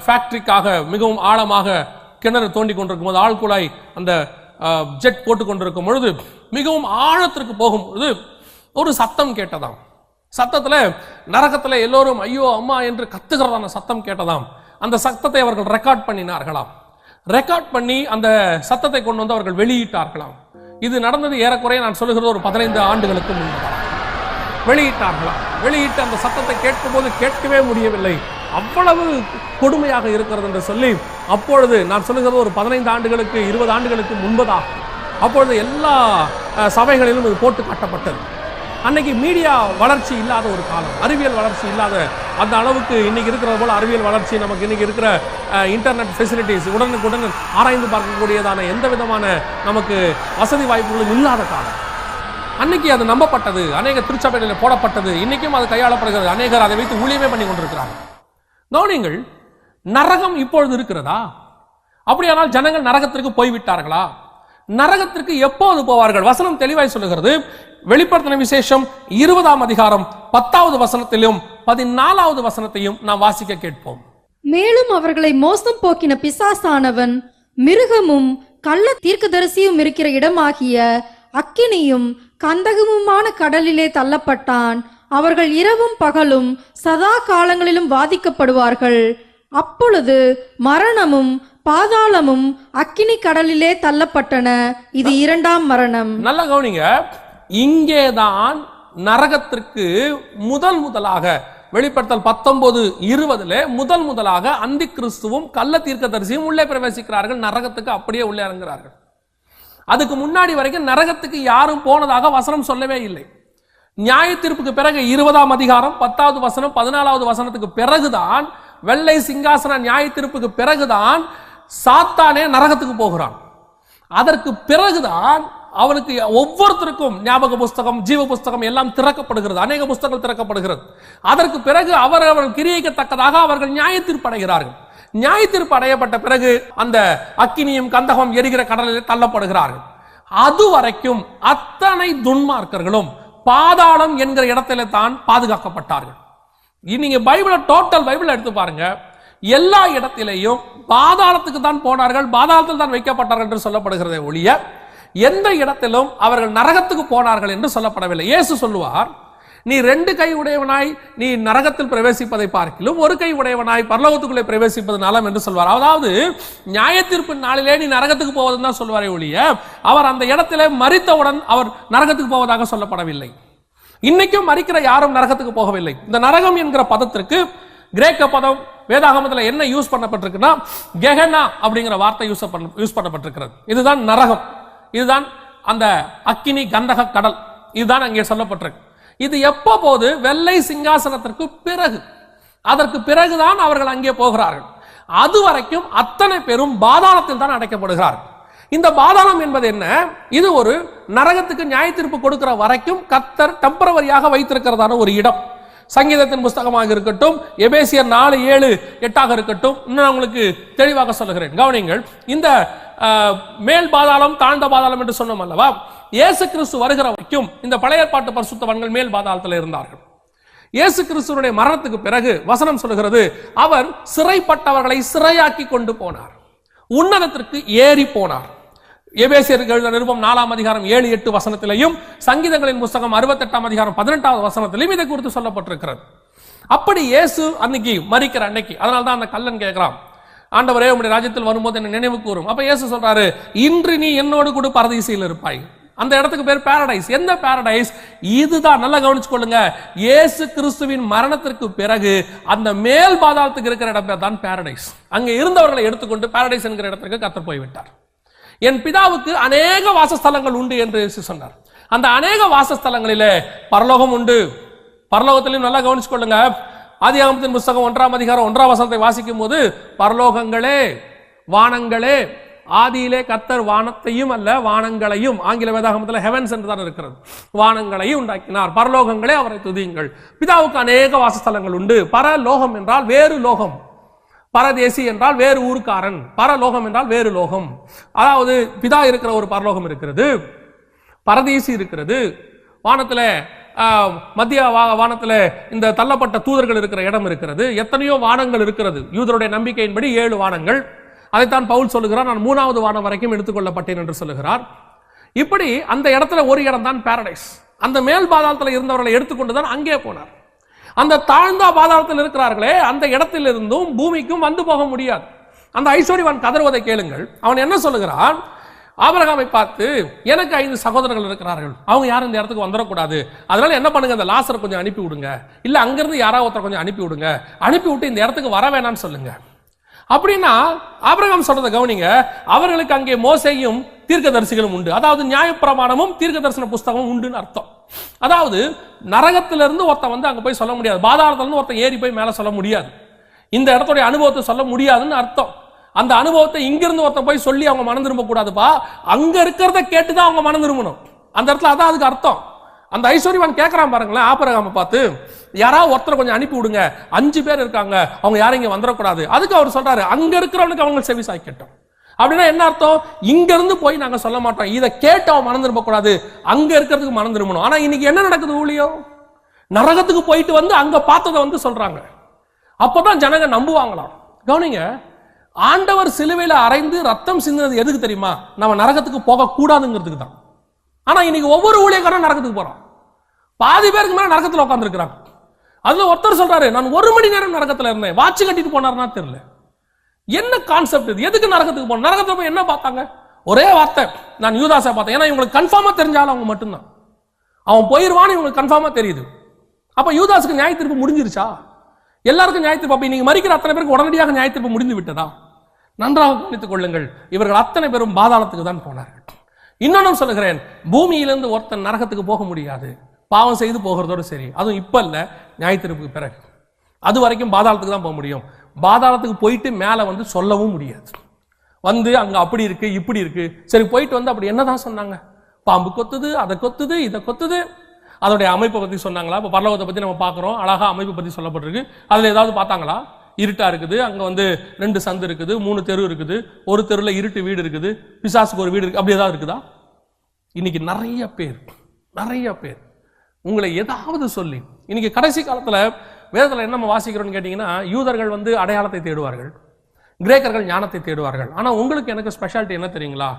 ஃபேக்டரிக்காக மிகவும் ஆழமாக கிணறு தோண்டி கொண்டிருக்கும் போது, ஆழ்குழாய் அந்த ஜெட் போட்டு கொண்டிருக்கும் பொழுது மிகவும் ஆழத்திற்கு போகும்போது ஒரு சத்தம் கேட்டதாம். சத்தத்துல நரகத்துல எல்லோரும் ஐயோ அம்மா என்று கத்துகிறதான சத்தம் கேட்டதாம். அந்த சத்தத்தை அவர்கள் ரெக்கார்ட் பண்ணினார்களாம். ரெக்கார்ட் பண்ணி அந்த சத்தத்தை கொண்டு வந்து அவர்கள் வெளியிட்டார்களாம். இது நடந்தது ஏறக்குறைய நான் சொல்லுகிறது ஒரு 15 ஆண்டுகளுக்கு முன்பு வெளியிட்டார்களாம். வெளியிட்டு அந்த சத்தத்தை கேட்கும் போது கேட்கவே முடியவில்லை, அவ்வளவு கொடுமையாக இருக்கிறது என்று சொல்லி, அப்பொழுது நான் சொல்லுகிறது ஒரு 15 ஆண்டுகளுக்கு 20 ஆண்டுகளுக்கு முன்பதாக, அப்பொழுது எல்லா சபைகளிலும் இது போட்டு காட்டப்பட்டது. அன்னைக்கு மீடியா வளர்ச்சி இல்லாத ஒரு காலம், அறிவியல் வளர்ச்சி இல்லாத அந்த அளவுக்கு இன்னைக்கு இருக்கிறது போல அறிவியல் வளர்ச்சி, நமக்கு இன்னைக்கு இருக்கிற இன்டர்நெட் ஃபெசிலிட்டிஸ், உடனுக்குடன் ஆராய்ந்து பார்க்கக்கூடியதான எந்த விதமான நமக்கு வசதி வாய்ப்புகளும் இல்லாத காலம். அன்னைக்கு அது நம்பப்பட்டது, அநேக திருச்சபைகளில் போடப்பட்டது, இன்னைக்கும் அது கையாளப்படுகிறது. அநேகர் அதை வைத்து ஊழியமே பண்ணி கொண்டிருக்கிறார்கள். கவனிங்கள், நரகம் இப்பொழுது இருக்கிறதா? அப்படியானால் ஜனங்கள் நரகத்திற்கு போய்விட்டார்களா? நரகத்திற்கு எப்போது போவார்கள்? வசனம் தெளிவாய் சொல்லுகிறது. வெளிப்படுத்தின விசேஷம் 20ஆம் அதிகாரம் 10வது வசனத்திலும் 14வது வசனத்தையும் நாம் வாசிக்க கேட்போம். மேலும் அவர்களை மோசம் போக்கின பிசாசானவன் மிருகமும் கள்ள தீர்க்கதரிசியும் இருக்கிற இடமாகிய அக்கினியும் கந்தகமுமான கடலிலே தள்ளப்பட்டான். அவர்கள் இரவும் பகலும் சதா காலங்களிலும் வாதிக்கப்படுவார்கள். அப்பொழுது மரணமும் பாதாளமும் அக்கினி கடலிலே தள்ளப்பட்டன. இது 2ஆம் மரணம். நல்ல கவனிங்க, இங்கேதான் நரகத்திற்கு முதலாக வெளிப்படுத்தல் 19:20 முதலாக அந்தி கிறிஸ்துவும் கள்ள தீர்க்கதரிசியும் உள்ளே பிரவேசிக்கிறார்கள். நரகத்துக்கு அப்படியே உள்ளே இறங்குகிறார்கள். அதுக்கு முன்னாடி வரைக்கும் நரகத்துக்கு யாரும் போனதாக வசனம் சொல்லவே இல்லை. நியாய தீர்ப்புக்கு பிறகு 20ஆம் அதிகாரம் 10வது வசனம் 14வது வசனத்துக்கு பிறகுதான், வெள்ளை சிங்காசன நியாய தீர்ப்புக்கு பிறகுதான் சாத்தானே நரகத்துக்கு போகிறான். அதற்கு பிறகுதான் அவனுக்கு ஒவ்வொருத்தருக்கும் ஞாபக புஸ்தகம், ஜீவ புஸ்தகம் எல்லாம் திறக்கப்படுகிறது. அநேக புஸ்தகங்கள் திறக்கப்படுகிறது. அதற்கு பிறகு அவர்கள் கிரியைக்கத்தக்கதாக அவர்கள் நியாய தீர்ப்பு அடைகிறார்கள். நியாய தீர்ப்பு அடையப்பட்ட பிறகு அந்த அக்கினியும் கந்தகம் எரிகிற கடலில் தள்ளப்படுகிறார்கள். அது வரைக்கும் அத்தனை துன்மார்க்கர்களும் பாதாளம் என்கிற இடத்திலே தான் பாதுகாக்கப்பட்டார்கள். நீங்க டோட்டல் பைபிள் எடுத்து பாருங்க, எல்லா இடத்திலேயும் பாதாளத்துக்கு தான் போனார்கள், பாதாளத்தில் தான் வைக்கப்பட்டார்கள் என்று சொல்லப்படுகிறதே ஒழிய எந்த இடத்திலும் அவர்கள் நரகத்துக்கு போனார்கள் என்று சொல்லப்படவில்லை. இயேசு சொல்லுவார், நீ 2 கை உடையவனாய் நீ நரகத்தில் பிரவேசிப்பதை பார்க்கிலும் 1 கை உடையவனாய் பரலோகத்துக்குள்ளே பிரவேசிப்பது நலம் என்று சொல்வார். அதாவது நியாய தீர்ப்பின் நாளிலே நீ நரகத்துக்கு போவதுன்னு தான் சொல்வாரே ஒழிய அவர் அந்த இடத்திலே மரித்தவுடன் அவர் நரகத்துக்கு போவதாக சொல்லப்படவில்லை. இன்னைக்கும் மரிக்கிற யாரும் நரகத்துக்கு போகவில்லை. இந்த நரகம் என்கிற பதத்திற்கு கிரேக்க பதம் வேதாகமத்தில் என்ன யூஸ் பண்ணப்பட்டிருக்குன்னா கெஹனா அப்படிங்கிற வார்த்தை யூஸ் பண்ணப்பட்டிருக்கிறது. இதுதான் நரகம், இதுதான் அந்த அக்கினி கந்தக கடல், இதுதான் அங்கே சொல்லப்பட்டிருக்கு. இது எப்ப போது? வெள்ளை சிங்காசனத்திற்கு பிறகு. அதற்கு பிறகுதான் அவர்கள் அங்கே போகிறார்கள். அதுவரைக்கும் அத்தனை பேரும் பாதாளத்தில் தான் அடைக்கப்படுகிறார்கள். இந்த பாதாளம் என்பது என்ன? இது ஒரு நரகத்துக்கு நியாய தீர்ப்பு கொடுக்கிற வரைக்கும் கர்த்தர் டெம்பரவரியாக வைத்திருக்கிறதான ஒரு இடம். சங்கீதத்தின் புஸ்தகமாக இருக்கட்டும், எபேசியர் 4:7-8 இருக்கட்டும், இன்னும் உங்களுக்கு தெளிவாக சொல்லுகிறேன், கவனிங்கள். இந்த மேல் பாதாளம் தாழ்ந்த பாதாளம் என்று சொன்னோம் அல்லவா? இயேசு கிறிஸ்து வருகிற வரைக்கும் இந்த பழைய ஏற்பாட்டு பரிசுத்தவான்கள் மேல் பாதாளத்தில் இருந்தார்கள். இயேசு கிறிஸ்துவினுடைய மரணத்துக்கு பிறகு வசனம் சொல்லுகிறது, அவர் சிறைப்பட்டவர்களை சிறையாக்கி கொண்டு போனார், உன்னதத்திற்கு ஏறி போனார். எபேசியருக்கு எழுதின நிருபம் 4:7-8 வசனத்திலையும், சங்கீதங்களின் புஸ்தகம் 68:18 வசனத்திலையும் இதை குறித்து சொல்லப்பட்டிருக்கிறது. அப்படி இயேசு அன்னைக்கு மரிக்கிற அன்னைக்கு, அதனால்தான் அந்த கல்லன் கேட்கிறான், ஆண்டவரே உம்முடைய ராஜ்யத்தில் வரும்போது என்ன நினைவு கூறும். அப்ப இயேசு சொல்றாரு, இன்று நீ என்னோடு கூட பரதீசில் இருப்பாய். அந்த இடத்துக்கு பேர் பாரடைஸ். எந்த பாரடைஸ்? இதுதான். நல்லா கவனிச்சுக்கொள்ளுங்க. இயேசு கிறிஸ்துவின் மரணத்திற்கு பிறகு அந்த மேல் பாதாளத்துக்கு இருக்கிற இடம் பேர் தான் பாரடைஸ். அங்க இருந்தவர்களை எடுத்துக்கொண்டு பாரடைஸ் என்கிற இடத்திற்கு கர்த்தர் போய்விட்டார். என் பிதாவுக்கு அநேக வாசஸ்தலங்கள் உண்டு என்று சொன்னார். அந்த அநேக வாசஸ்தலங்களிலே பரலோகம் உண்டு. பரலோகத்திலையும் நல்லா கவனிச்சுக்கொள்ளுங்க. ஆதியாகமத்தின் புஸ்தகம் 1:1 வாசிக்கும் போது, பரலோகங்களே, வானங்களே, ஆதியிலே கர்த்தர் வானத்தையும் அல்ல வானங்களையும், ஆங்கில வேதாகமத்தில் ஹெவன்ஸ் என்று தான் இருக்கிறது, வானங்களையும் உண்டாக்கினார். பரலோகங்களே அவரை துதியுங்கள். பிதாவுக்கு அநேக வாசஸ்தலங்கள் உண்டு. பரலோகம் என்றால் வேறு லோகம், பரதேசி என்றால் வேறு ஊர்க்காரன், பரலோகம் என்றால் வேறு லோகம். அதாவது பிதா இருக்கிற ஒரு பரலோகம் இருக்கிறது, பரதேசி இருக்கிறது. வானத்துல மத்திய வானத்துல இந்த தள்ளப்பட்ட தூதர்கள் இருக்கிற இடம் இருக்கிறது. எத்தனையோ வானங்கள் இருக்கிறது. யூதருடைய நம்பிக்கையின்படி 7 வானங்கள். அதைத்தான் பவுல் சொல்லுகிறார், நான் 3வது வானம் வரைக்கும் எடுத்துக்கொள்ளப்பட்டேன் என்று சொல்லுகிறார். இப்படி அந்த இடத்துல ஒரு இடம் தான் பாரடைஸ். அந்த மேல் பாதாளத்தில் இருந்தவர்களை எடுத்துக்கொண்டுதான் அங்கே போனார். அந்த தாழ்ந்த பாதாளத்தில் இருக்கிறார்களே, அந்த இடத்திலிருந்தும் பூமிக்கும் வந்து போக முடியாது. அந்த ஐஸ்வர்யவான் கதறுவதை கேளுங்கள். அவன் என்ன சொல்லுகிறான்? ஆபிரகாமை பார்த்து, எனக்கு 5 சகோதரர்கள் இருக்கிறார்கள், அவங்க யாரும் இந்த இடத்துக்கு வந்துடக்கூடாது, அதனால என்ன பண்ணுங்க, இந்த லாசரை கொஞ்சம் அனுப்பி விடுங்க, இல்ல அங்கிருந்து யாராவது ஒருத்தர் கொஞ்சம் அனுப்பி விடுங்க, அனுப்பி விட்டு இந்த இடத்துக்கு வர வேணாம்னு சொல்லுங்க. அப்படின்னா ஆபிரகாம் சொல்றதை கவனிங்க, அவர்களுக்கு அங்கே மோசேயும் தீர்க்கதரிசிகளும் உண்டு. அதாவது நியாயப்பிரமாணமும் தீர்க்க தரிசன புஸ்தகம் உண்டுன்னு அர்த்தம். அதாவது நரகத்திலிருந்து ஒருத்தன் வந்து அங்க போய் சொல்ல முடியாது, பாதாளத்திலிருந்து ஒருத்தன் ஏறி போய் மேல சொல்ல முடியாது, இந்த இடத்துடைய அனுபவத்தை சொல்ல முடியாதுன்னு அர்த்தம். அந்த அனுபவத்தை இங்கிருந்து ஒருத்தன் போய் சொல்லி அவங்க மனம் திரும்ப கூடாதுப்பா, அங்க இருக்கிறத கேட்டுதான் அவங்க மனம் திரும்பணும். அந்த இடத்துல அதான் அதுக்கு அர்த்தம். அந்த ஐஸ்வர்யவான் கேட்கறான் பாருங்களேன், ஆபிரகாமை பார்த்து, யாராவது ஒருத்தரை கொஞ்சம் அனுப்பி விடுங்க, 5 பேர் இருக்காங்க, அவங்க யாரும் இங்க வந்துடக்கூடாது. அதுக்கு அவர் சொல்றாரு, அங்க இருக்கிறவனுக்கு அவங்க செவி சாய்க்கட்டும். அப்படின்னா என்ன அர்த்தம்? இங்க இருந்து போய் நாங்க சொல்ல மாட்டோம், இதை கேட்டு அவன் மனம் திரும்ப கூடாது, அங்க இருக்கிறதுக்கு மனம் திரும்பணும். ஆனா இன்னைக்கு என்ன நடக்குது? ஊழியம் நரகத்துக்கு போயிட்டு வந்து அங்க பார்த்ததை வந்து சொல்றாங்க. அப்பதான் ஜனங்க நம்புவாங்களாம். கவனிங்க, ஆண்டவர் சிலுவையில அறைந்து ரத்தம் சிந்தினது எதுக்கு தெரியுமா? நம்ம நரகத்துக்கு போக கூடாதுங்கிறதுக்கு தான். ஆனா இன்னைக்கு ஒவ்வொரு ஊழியக்காரனும் நரகத்துக்கு போறான். பாதி பேருக்கு மேல நரகத்துல உட்கார்ந்து இருக்கிறாங்க. அதுல ஒருத்தர் சொல்றாரு, நான் 1 மணி நேரம் நரகத்துல இருந்தேன், வாட்ச் கட்டிட்டு போனார்னா தெரியல. என்ன கான்செப்ட் இது? எதுக்கு நரகத்துக்கு போன? நரகத்துல போய் என்ன பார்த்தாங்க? ஒரே வார்த்தை, நான் யூதாசை பார்த்தேன். ஏன்னா இவங்களுக்கு கன்ஃபார்மா தெரிஞ்சாலும் அவங்க மட்டும்தான், அவன் போயிருவான்னு இவங்களுக்கு கன்ஃபார்மா தெரியுது. அப்ப யூதாஸுக்கு நியாய தீர்ப்பு முடிஞ்சிருச்சா? எல்லாருக்கும் நியாய தீர்ப்பு. அப்ப நீங்க மரிக்கிற அத்தனை பேருக்கு உடனடியாக நியாய தீர்ப்பு முடிந்து விட்டதா? நன்றாக கவனித்துக் கொள்ளுங்கள். இவர்கள் அத்தனை பேரும் பாதாளத்துக்கு தான் போனார்கள். இன்னொன்னு சொல்லுகிறேன், பூமியிலிருந்து ஒருத்தன் நரகத்துக்கு போக முடியாது, பாவம் செய்து போகிறதோடு சரி. அதுவும் இப்ப இல்ல, நியாய தீர்ப்புக்கு பிறகு. அது வரைக்கும் பாதாளத்துக்கு தான் போக முடியும். பாதாளத்துக்கு போயிட்டு மேல வந்து சொல்லவும் முடியாது. வந்து அங்க அப்படி இருக்கு இப்படி இருக்கு, சரி போயிட்டு வந்து அப்படி என்னதான் சொன்னாங்க? பாம்பு கொத்துது, அதை கொத்துது, இதை கொத்துது. அதோடைய அமைப்பை பத்தி சொன்னாங்களா? இப்ப பரலோகத்தை பத்தி நம்ம பாக்குறோம், அழகா அமைப்பை பத்தி சொல்லப்பட்டிருக்கு. அதுல ஏதாவது பார்த்தாங்களா? இருட்டா இருக்குது, அங்க வந்து 2 சந்து இருக்குது, 3 தெரு இருக்குது, ஒரு தெருல இருட்டு வீடு இருக்குது, பிசாசுக்கு ஒரு வீடு இருக்கு, அப்படி ஏதாவது இருக்குதா? இன்னைக்கு நிறைய பேர் உங்களை ஏதாவது சொல்லி, இன்னைக்கு கடைசி காலத்துல வேதத்துல என்ன வாசிக்கிறோம்னு கேட்டீங்கன்னா, யூதர்கள் வந்து அடையாளத்தை தேடுவார்கள், கிரேக்கர்கள் ஞானத்தை தேடுவார்கள். ஆனா உங்களுக்கு எனக்கு ஸ்பெஷாலிட்டி என்ன தெரியுங்களா?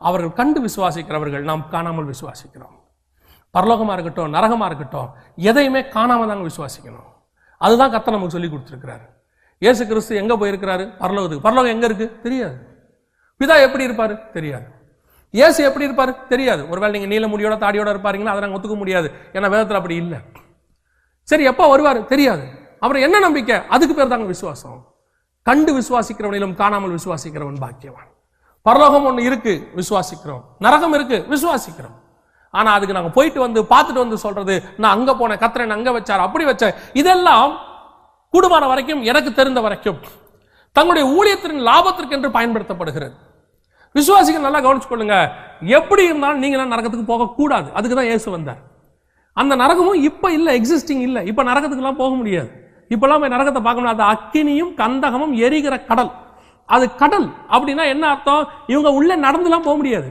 அவர்கள் கண்டு விசுவாசிக்கிறவர்கள், நாம் காணாமல் விசுவாசிக்கிறோம். பரலோகமா இருக்கட்டும், நரகமா இருக்கட்டும், எதையுமே காணாம தாங்க விசுவாசிக்கணும். அதுதான் கர்த்தர் நமக்கு சொல்லி கொடுத்திருக்கிறாரு. இயேசு கிறிஸ்து எங்க போயிருக்கிறாரு? பரலோகத்துக்கு. பரலோகம் எங்க இருக்கு? தெரியாது. பிதா எப்படி இருப்பாரு? தெரியாது. இயேசு எப்படி இருப்பாரு? தெரியாது. ஒருவேளை நீங்க நீல முடியோட தாடியோட இருப்பாருங்கன்னா அதை நாங்க ஒத்துக்க முடியாது, ஏன்னா வேதத்துல அப்படி இல்லை. சரி, எப்ப வருவாரு? தெரியாது. அப்புறம் என்ன நம்பிக்கை? அதுக்கு பேர் தாங்க விசுவாசம். கண்டு விசுவாசிக்கிறவனிலும் காணாமல் விசுவாசிக்கிறவன் பாக்கியவான். பரலோகம் ஒண்ணு இருக்கு, விசுவாசிக்கிறோம். நரகம் இருக்கு, விசுவாசிக்கிறோம். ஆனா அதுக்கு நாங்க போயிட்டு வந்து பார்த்துட்டு வந்து சொல்றது, நான் அங்க போனேன், கர்த்தர் அங்க வச்சார், அப்படி வச்சேன், இதெல்லாம் கூடுமான வரைக்கும் எனக்கு தெரிந்த வரைக்கும் தங்களுடைய ஊழியத்தின் லாபத்திற்கு என்று பயன்படுத்தப்படுகிறது. விசுவாசிகள் நல்லா கவனிச்சு கொள்ளுங்க, எப்படி இருந்தாலும் நீங்க நரகத்துக்கு போக கூடாது. அதுக்கு தான் இயேசு வந்தார். அந்த நரகமும் இப்ப இல்ல, எக்ஸிஸ்டிங் இல்ல. இப்ப நரகத்துக்கு எல்லாம் போக முடியாது. இப்பெல்லாம் போய் நரகத்தை பார்க்க முடியாது. அக்கினியும் கந்தகமும் எரிகிற கடல். அது கடல் அப்படின்னா என்ன அர்த்தம்? இவங்க உள்ள நடந்துலாம் போக முடியாது.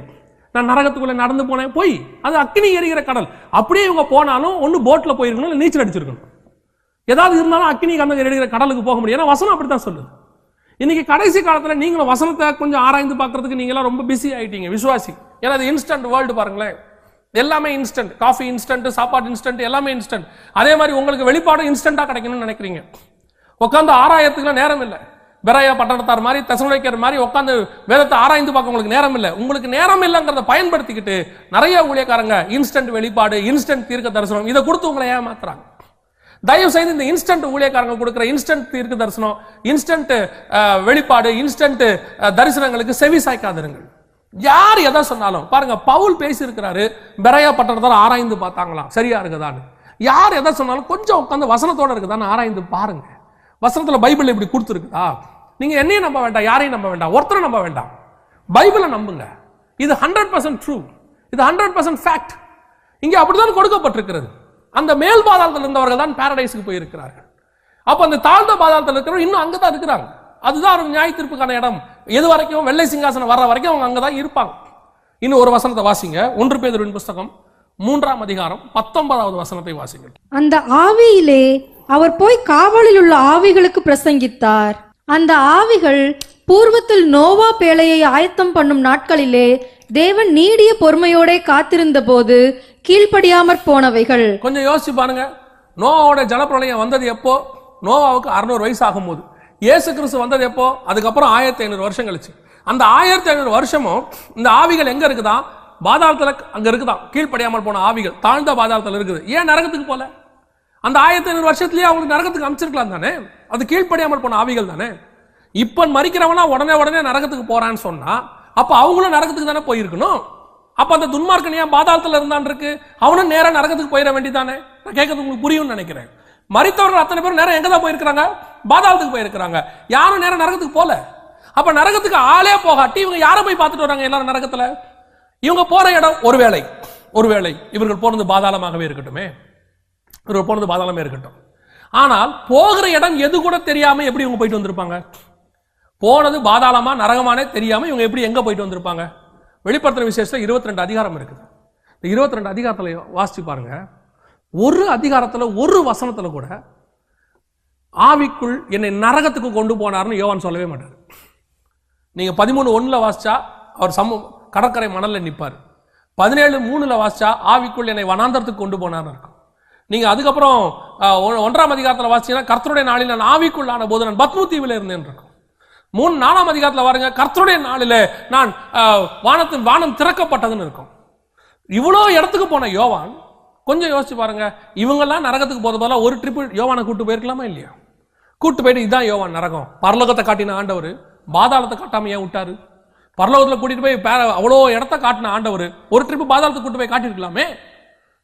நான் நரகத்துக்குள்ள நடந்து போனேன் போய், அது அக்கினி எரிகிற கடல். அப்படியே இவங்க போனாலும் ஒன்னு போட்ல போயிருக்கணும், இல்லை நீச்சல் அடிச்சிருக்கணும். ஏதாவது இருந்தாலும் அக்கினி கந்தகம் எரிகிற கடலுக்கு போக முடியும். ஏன்னா வசனம் அப்படித்தான் சொல்லுது. இன்னைக்கு கடைசி காலத்துல நீங்களும் வசனத்தை கொஞ்சம் ஆராய்ந்து பார்க்கறதுக்கு நீங்க எல்லாம் ரொம்ப பிஸி ஆயிட்டீங்க விசுவாசி. ஏன்னா அது இன்ஸ்டன்ட் வேர்ல்டு பாருங்களேன், எல்லாமே இன்ஸ்டன்ட். காஃபி இன்ஸ்டன்ட், சாப்பாடு இன்ஸ்டன்ட், எல்லாமே இன்ஸ்டன்ட். அதே மாதிரி உங்களுக்கு வெளிப்பாடு இன்ஸ்டன்டா கிடைக்கணும்னு நினைக்கிறீங்க. உட்காந்து ஆராயத்துக்குலாம் நேரம் இல்லை. பெராயா பட்டணத்தார் மாதிரி, தெசலோனிக்கர் மாதிரி உட்காந்து வேதத்தை ஆராய்ந்து பார்க்க உங்களுக்கு நேரம் இல்லை. உங்களுக்கு நேரம் இல்லைங்கிறத பயன்படுத்திக்கிட்டு நிறைய ஊழியக்காரங்க இன்ஸ்டன்ட் வெளிப்பாடு, இன்ஸ்டன்ட் தீர்க்க தரிசனம் இதை கொடுத்து உங்களை ஏமாத்துறாங்க. தயவு செய்து இந்த இன்ஸ்டன்ட் ஊழியக்காரங்க கொடுக்கிற இன்ஸ்டன்ட் தீர்க்க தரிசனம், இன்ஸ்டன்ட் வெளிப்பாடு, இன்ஸ்டன்ட் தரிசனங்களுக்கு செவி சாய்க்காதிருங்கள். யார் எதை சொன்னாலும் பாருங்க, பவுல் பேசி இருக்கிறாரு, பெராயா பட்டணத்தார் ஆராய்ந்து பார்த்தாங்களாம் சரியா இருக்குதான்னு. யார் எதை சொன்னாலும் கொஞ்சம் உட்காந்து வசனத்தோட இருக்குதான்னு ஆராய்ந்து பாருங்க. வசனத்துல பைபிள் இப்படி கொடுத்துருக்குதா? நீங்க என்னையும் நம்ப வேண்டாம், யாரையும் நம்ப வேண்டாம், ஒருத்தரை நம்ப வேண்டாம், பைபிளை நம்புங்க. இது 100% ட்ரூ, இது 100% ஃபேக்ட். இங்க அப்படிதான் கொடுக்கப்பட்டிருக்கிறது. அந்த மேல் பாதாளத்தில் இருந்தவர்கள் தான் பாரடைஸுக்கு போயிருக்கிறார்கள். அப்ப அந்த தாழ்ந்த பாதாளத்தில் இருக்கிறவங்க இன்னும் அங்கதான் இருக்கிறாங்க. அதுதான் ஒரு நியாய தீர்ப்புக்கான இடம். எது வரைக்கும் வெள்ளை சிங்காசனம் வர்ற வரைக்கும் அவங்க அங்கதான் இருப்பாங்க. இன்னும் ஒரு வசனத்தை வாசிங்க, 1 பேதுருவின் புஸ்தகம் 3ஆம் அதிகாரம் 19வது வசனத்தை வாசிங்க. அந்த ஆவியிலே அவர் போய் காவலில் உள்ள ஆவிகளுக்கு பிரசங்கித்தார். அந்த ஆவிகள் பூர்வத்தில் நோவா பேழையை ஆயத்தம் பண்ணும் நாட்களிலே தேவன் நீடிய பொறுமையோட காத்திருந்த போது கீழ்ப்படியாமற் போனவைகள். கொஞ்சம் யோசிச்சு பாருங்க, நோவாவோட ஜலப்பிரளயம் வந்தது எப்போ? நோவாவுக்கு 600 வயசு ஆகும்போது. இயேசு கிறிஸ்து வந்தது எப்போ? அதுக்கப்புறம் 1500 வருஷம் கழிச்சு. அந்த 1500 வருஷமும் இந்த ஆவிகள் எங்க இருக்குதான்? பாதாளத்துல அங்க இருக்குதான். கீழ்ப்படியாமல் போன ஆவிகள் தாழ்ந்த பாதாளத்துல இருக்குது. ஏன் நரகத்துக்கு போல? அந்த 1500 வருஷத்துலயே அவங்களுக்கு நரகத்துக்கு அமைச்சிருக்கலாம் தானே? அது கீழ்ப்படியாமல் போன ஆவிகள் தானே. இப்ப மறிக்கிறவனா உடனே நரகத்துக்கு போறான்னு சொன்னா அப்ப அவங்களும் நரகத்துக்கு தானே போயிருக்கணும். அப்ப அந்த துன்மார்க்கன் ஏன் பாதாளத்துல இருந்தான் இருக்கு? அவனும் நேரம் நரகத்துக்கு போயிட வேண்டியதானே? நான் கேட்கறது உங்களுக்கு புரியும்னு நினைக்கிறேன். மரித்தவர்கள் அத்தனை பேரும் நேரம் எங்கதான் போயிருக்கிறாங்க? பாதாளத்துக்கு போயிருக்கிறாங்க. யாரும் நேரம் நரகத்துக்கு போல. அப்ப நரகத்துக்கு ஆளே போகாட்டி இவங்க யாரை போய் பார்த்துட்டு வராங்க எல்லாரும் நரகத்துல? இவங்க போற இடம் ஒருவேளை இவர்கள் போனது பாதாளமாகவே இருக்கட்டுமே, இவர்கள் போனது பாதாளமே இருக்கட்டும். ஆனால் போகிற இடம் எது கூட தெரியாம எப்படி இவங்க போயிட்டு வந்திருப்பாங்க? போனது பாதாளமா நரகமானே தெரியாம இவங்க எப்படி எங்க போயிட்டு வந்திருப்பாங்க? வெளிப்படுத்துற விசேஷத்துல 22 அதிகாரம் இருக்குது. இந்த 22 அதிகாரத்துல வாசிச்சு பாருங்க. ஒரு அதிகாரத்துல ஒரு வசனத்துல கூட ஆவிக்குள் என்னை நரகத்துக்கு கொண்டு போனார்னு யோவான் சொல்லவே மாட்டார். நீங்க 13:1 வாசிச்சா அவர் கடற்கரை மணல்ல நிற்பார். 17:3 வாசிச்சா ஆவிக்குள் என்னை வனாந்தரத்துக்கு கொண்டு போனார்னு இருக்கும். நீங்க அதுக்கப்புறம் 1ஆம் அதிகாரத்துல வாசிச்சீங்கன்னா கர்த்தருடைய நாளில் நான் ஆவிக்குள்ளான போது நான் பத்மு தீவில் இருந்தேன் இருக்கும். 4ஆம் அதிகாரத்துல பாருங்க, கர்த்தருடைய நாளில நான் வானம் திறக்கப்பட்டதுன்னு இருக்கும். இவ்வளவு இடத்துக்கு போன யோவான் கொஞ்சம் யோசிச்சு பாருங்க, இவங்கெல்லாம் நரகத்துக்கு போத போல ஒரு ட்ரிப் யோவானை கூட்டு போயிருக்கலாமா இல்லையா? கூட்டு போயிட்டு இதான் யோவான் நரகம், பரலோகத்தை காட்டின ஆண்டவர் பாதாளத்தை காட்டாம ஏன் விட்டாரு? பரலோகத்துல கூட்டிட்டு போய் அவ்வளோ இடத்த காட்டின ஆண்டவர் ஒரு ட்ரிப் பாதாளத்தை கூட்டு போய் காட்டிருக்கலாமே,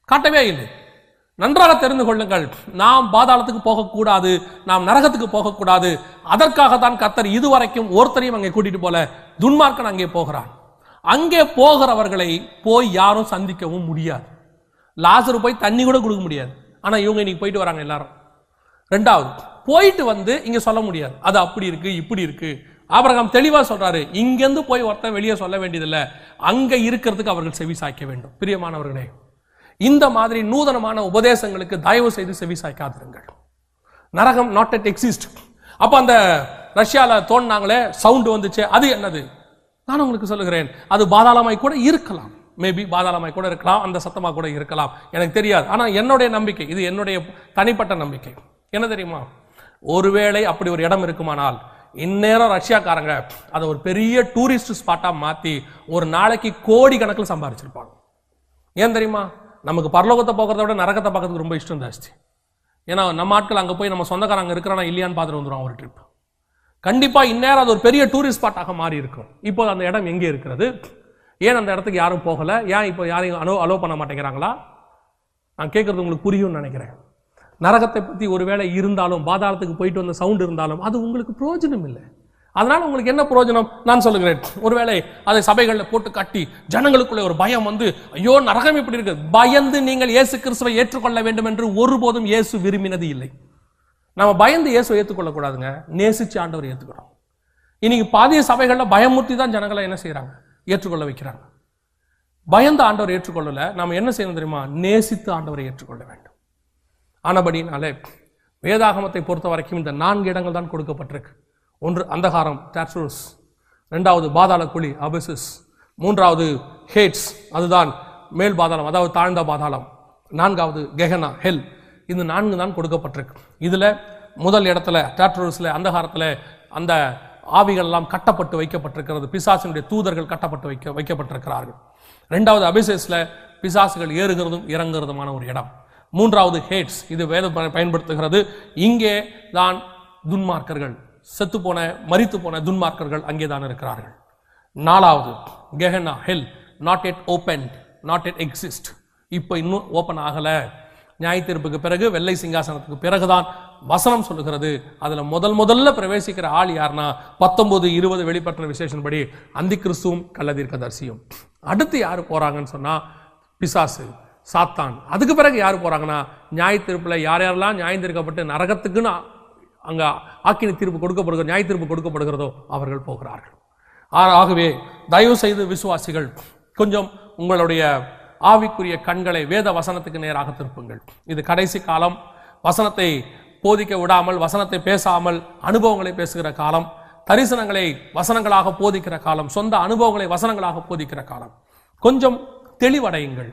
காட்டவே இல்லை. நன்றாக தெரிந்து கொள்ளுங்கள், நாம் பாதாளத்துக்கு போகக்கூடாது, நாம் நரகத்துக்கு போகக்கூடாது. அதற்காகத்தான் கர்த்தர் இதுவரைக்கும் ஒருத்தரையும் அங்கே கூட்டிட்டு போல. துன்மார்க்கன் அங்கே போகிறான். அங்கே போகிறவர்களை போய் யாரும் சந்திக்கவும் முடியாது. லாசரு போய் தண்ணி கூட கொடுக்க முடியாது. ஆனா இவங்க இன்னைக்கு போயிட்டு வராங்க எல்லாரும். ரெண்டாவது, போயிட்டு வந்து இங்க சொல்ல முடியாது, அது அப்படி இருக்கு இப்படி இருக்கு. ஆபிரகாம் தெளிவா சொல்றாரு, இங்கிருந்து போய் ஒருத்தன் வெளியே சொல்ல வேண்டியதில்லை, அங்க இருக்கிறதுக்கு அவர்கள் செவி சாய்க்க வேண்டும். பிரியமானவர்களே, இந்த மாதிரி நூதனமான உபதேசங்களுக்கு தயவு செய்து செவி சாய்க்காதிருங்கள். நரகம் நாட் எட் எக்ஸிஸ்ட். அப்ப அந்த ரஷ்யால தோண்டினாங்களே, சவுண்ட் வந்துச்சு, அது என்னது? நான் உங்களுக்கு சொல்லுகிறேன், அது பாதாளமாய் கூட இருக்கலாம். மேபி பாதாளமாய் கூட இருக்கலாம், அந்த சத்தமா கூட இருக்கலாம், எனக்கு தெரியாது. ஆனா என்னுடைய நம்பிக்கை, இது என்னுடைய தனிப்பட்ட நம்பிக்கை, என்ன தெரியுமா? ஒருவேளை அப்படி ஒரு இடம் இருக்குமானால் இந்நேரம் ரஷ்யாக்காரங்க அதை ஒரு பெரிய டூரிஸ்ட் ஸ்பாட்டா மாத்தி ஒரு நாளைக்கு கோடி கணக்கில் சம்பாதிச்சிருப்பாங்க. ஏன் தெரியுமா? நமக்கு பரலோகத்தை போகிறத விட நரகத்தை பார்க்கறதுக்கு ரொம்ப இஷ்டம் ஜாஸ்தி. ஏன்னா நம்ம ஆட்கள் அங்கே போய் நம்ம சொந்தக்காரங்க இருக்கிறானா இல்லையான்னு பார்த்துட்டு வந்துடுவாங்க ஒரு ட்ரிப். கண்டிப்பா இந்நேரம் அது ஒரு பெரிய டூரிஸ்ட் ஸ்பாட்டாக மாறி இருக்கும். இப்போ அந்த இடம் எங்கே இருக்கிறது? ஏன் அந்த இடத்துக்கு யாரும் போகல? ஏன் இப்போ யாரையும் அலோ பண்ண மாட்டேங்கிறாங்களா? நான் கேட்கறது உங்களுக்கு புரியும்னு நினைக்கிறேன். நரகத்தை பற்றி ஒருவேளை இருந்தாலும், பாதாளத்துக்கு போயிட்டு வந்த சவுண்ட் இருந்தாலும் அது உங்களுக்கு பிரயோஜனம் இல்லை. அதனால உங்களுக்கு என்ன பிரயோஜனம்? நான் சொல்லுகிறேன், ஒருவேளை அதை சபைகளில் போட்டு கட்டி ஜனங்களுக்குள்ளே ஒரு பயம் வந்து, ஐயோ நரகம் இப்படி இருக்கு, பயந்து நீங்கள் இயேசு கிறிஸ்துவை ஏற்றுக்கொள்ள வேண்டும் என்று ஒருபோதும் இயேசு விரும்பினது இல்லை. நம்ம பயந்து இயேசுவை ஏற்றுக்கொள்ளக்கூடாதுங்க, நேசிச்சு ஆண்டவர் ஏற்றுக்கிறோம். இன்னைக்கு பாதிய சபைகளில் பயமுறுத்தி தான் ஜனங்களை என்ன செய்யறாங்க, ஏற்றுக்கொள்ள வைக்கிறாங்க. பயந்து ஆண்டவர் ஏற்றுக்கொள்ளல, நம்ம என்ன செய்யணும் தெரியுமா? நேசித்து ஆண்டவரை ஏற்றுக்கொள்ள வேண்டும். ஆனபடினாலே வேதாகமத்தை பொறுத்த வரைக்கும் இந்த 4 இடங்கள் தான் கொடுக்கப்பட்டிருக்கு. ஒன்று அந்தகாரம், டார்டரஸ். 2வது பாதாள குழி, அபிசிஸ். 3வது ஹேட்ஸ், அதுதான் மேல் பாதாளம், அதாவது தாழ்ந்த பாதாளம். 4வது கெஹனா, ஹெல். இந்த 4 தான் கொடுக்கப்பட்டிருக்கு. இதுல முதல் இடத்துல டார்டரஸ்ல, அந்தகாரத்துல அந்த ஆவிகள் எல்லாம் கட்டப்பட்டு வைக்கப்பட்டிருக்கிறது. பிசாசினுடைய தூதர்கள் கட்டப்பட்டு வைக்கப்பட்டிருக்கிறார்கள். 2வது அபிசிஸ்ல பிசாசுகள் ஏறுகிறதும் இறங்குறதுமான ஒரு இடம். 3வது ஹேட்ஸ், இது வேதம் பயன்படுத்துகிறது. இங்கே தான் துன்மார்க்கர்கள், செத்து போன மரித்து போன துன்மார்க்கர்கள் அங்கேதான் இருக்கிறார்கள். 4வது Gehenna, hell, not yet open, not yet exist. இப்போ இன்னும் ஓபன் ஆகல. நியாயத்தீர்ப்புக்கு பிறகு, வெள்ளை சிங்காசனத்துக்கு பிறகுதான் வசனம் சொல்லுகிறது. அதுல முதல்ல பிரவேசிக்கிற ஆள் யாருன்னா 19-20 வெளிப்பட்ட விசேஷன்படி அந்தி கிறிஸ்துவும் கள்ளதீர்க்கதரிசியும். அடுத்து யாரு போறாங்கன்னு சொன்னா பிசாசு, சாத்தான். அதுக்கு பிறகு யாரு போறாங்கன்னா நியாயத்தீர்ப்புல யாரெல்லாம் நியாயந்தீர்க்கப்பட்டு நரகத்துக்குன்னு அங்க ஆக்கினி தீர்ப்பு கொடுக்கப்படுகிற, நியாய தீர்ப்பு கொடுக்கப்படுகிறதோ அவர்கள் போகிறார்கள். ஆகவே தயவு செய்து விசுவாசிகள் கொஞ்சம் உங்களுடைய ஆவிக்குரிய கண்களை வேத வசனத்துக்கு நேராக திருப்புங்கள். இது கடைசி காலம். வசனத்தை போதிக்க விடாமல், வசனத்தை பேசாமல் அனுபவங்களை பேசுகிற காலம், தரிசனங்களை வசனங்களாக போதிக்கிற காலம், சொந்த அனுபவங்களை வசனங்களாக போதிக்கிற காலம். கொஞ்சம் தெளிவடையுங்கள்,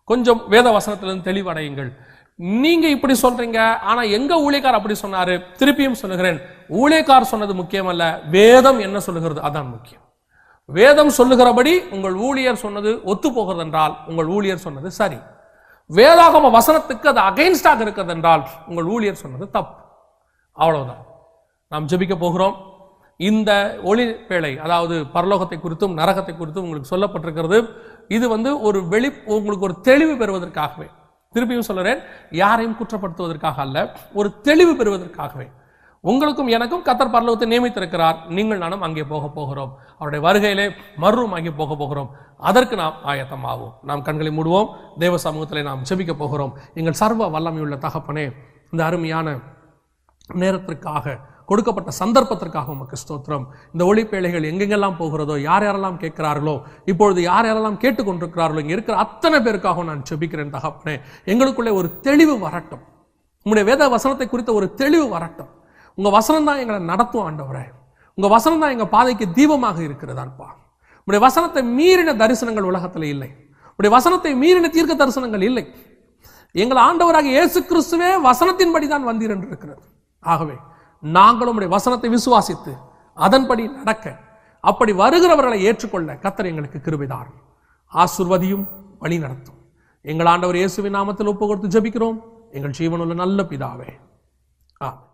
கொஞ்சம் வேத வசனத்திலிருந்து தெளிவடையுங்கள். நீங்க இப்படி சொல்றீங்க, ஆனா எங்க ஊழியக்கார் அப்படி சொன்னாரு. திருப்பியும் சொல்லுகிறேன், ஊழியக்கார் சொன்னது முக்கியம் அல்ல, வேதம் என்ன சொல்லுகிறது அதான் முக்கியம். வேதம் சொல்லுகிறபடி உங்கள் ஊழியர் சொன்னது ஒத்து போகிறது என்றால் உங்கள் ஊழியர் சொன்னது சரி. வேதாகம வசனத்துக்கு அது அகைன்ஸ்டாக இருக்கிறது என்றால் உங்கள் ஊழியர் சொன்னது தப்பு. அவ்வளவுதான். நாம் ஜெபிக்க போகிறோம். இந்த ஒளி வேளை, அதாவது பரலோகத்தை குறித்தும் நரகத்தை குறித்தும் உங்களுக்கு சொல்லப்பட்டிருக்கிறது. இது ஒரு உங்களுக்கு ஒரு தெளிவு பெறுவதற்காகவே. திருப்பியும் சொல்லுறேன், யாரையும் குற்றப்படுத்துவதற்காக அல்ல, ஒரு தெளிவு பெறுவதற்காகவே. உங்களுக்கும் எனக்கும் கர்த்தர் பரலோகத்தை நியமித்திருக்கிறார். நீங்கள் நானும் அங்கே போக போகிறோம். அவருடைய வருகையிலே மறுபடியும் அங்கே போக போகிறோம். அதற்கு நாம் ஆயத்தமாகும். நாம் கண்களை மூடுவோம். தேவ சமூகத்திலே நாம் ஜெபிக்க போகிறோம். எங்கள் சர்வ வல்லமையுள்ள தகப்பனே, இந்த அருமையான நேரத்திற்காக, கொடுக்கப்பட்ட சந்தர்ப்பத்திற்காக உமக்கு ஸ்தோத்திரம். இந்த ஒளிப்பேழைகள் எங்கெங்கெல்லாம் போகிறதோ, யார் யாரெல்லாம் கேட்கிறார்களோ, இப்பொழுது யார் யாரெல்லாம் கேட்டுக்கொண்டிருக்கிறார்களோ, இங்கே இருக்கிற அத்தனை பேருக்காக நான் ஜெபிக்கிறேன் தகப்பனே. எங்களுக்குள்ளே ஒரு தெளிவு வரட்டும். உங்களுடைய வேத வசனத்தை குறித்த ஒரு தெளிவு வரட்டும். உங்க வசனம் தான் எங்களை நடத்தும் ஆண்டவரே. உங்க வசனம் தான் எங்க பாதைக்கு தீபமாக இருக்கிறதான்ப்பா. உங்களுடைய வசனத்தை மீறின தரிசனங்கள் உலகத்தில் இல்லை. உங்களுடைய வசனத்தை மீறின தீர்க்க தரிசனங்கள் இல்லை. எங்கள் ஆண்டவராக இயேசு கிறிஸ்துவே வசனத்தின்படி தான் வந்தீர் என்று இருக்கிறது. ஆகவே நாங்களும் உடைய வசனத்தை விசுவாசித்து அதன்படி நடக்க, அப்படி வருகிறவர்களை ஏற்றுக்கொள்ள கர்த்தர் எங்களுக்கு கிருபை தாரும். ஆசீர்வதியும், வழி நடத்தும். எங்கள் ஆண்டவர் இயேசுவின் நாமத்தில் ஒப்பு கொடுத்து ஜெபிக்கிறோம் எங்கள் ஜீவனுள்ள நல்ல பிதாவே. ஆமென்.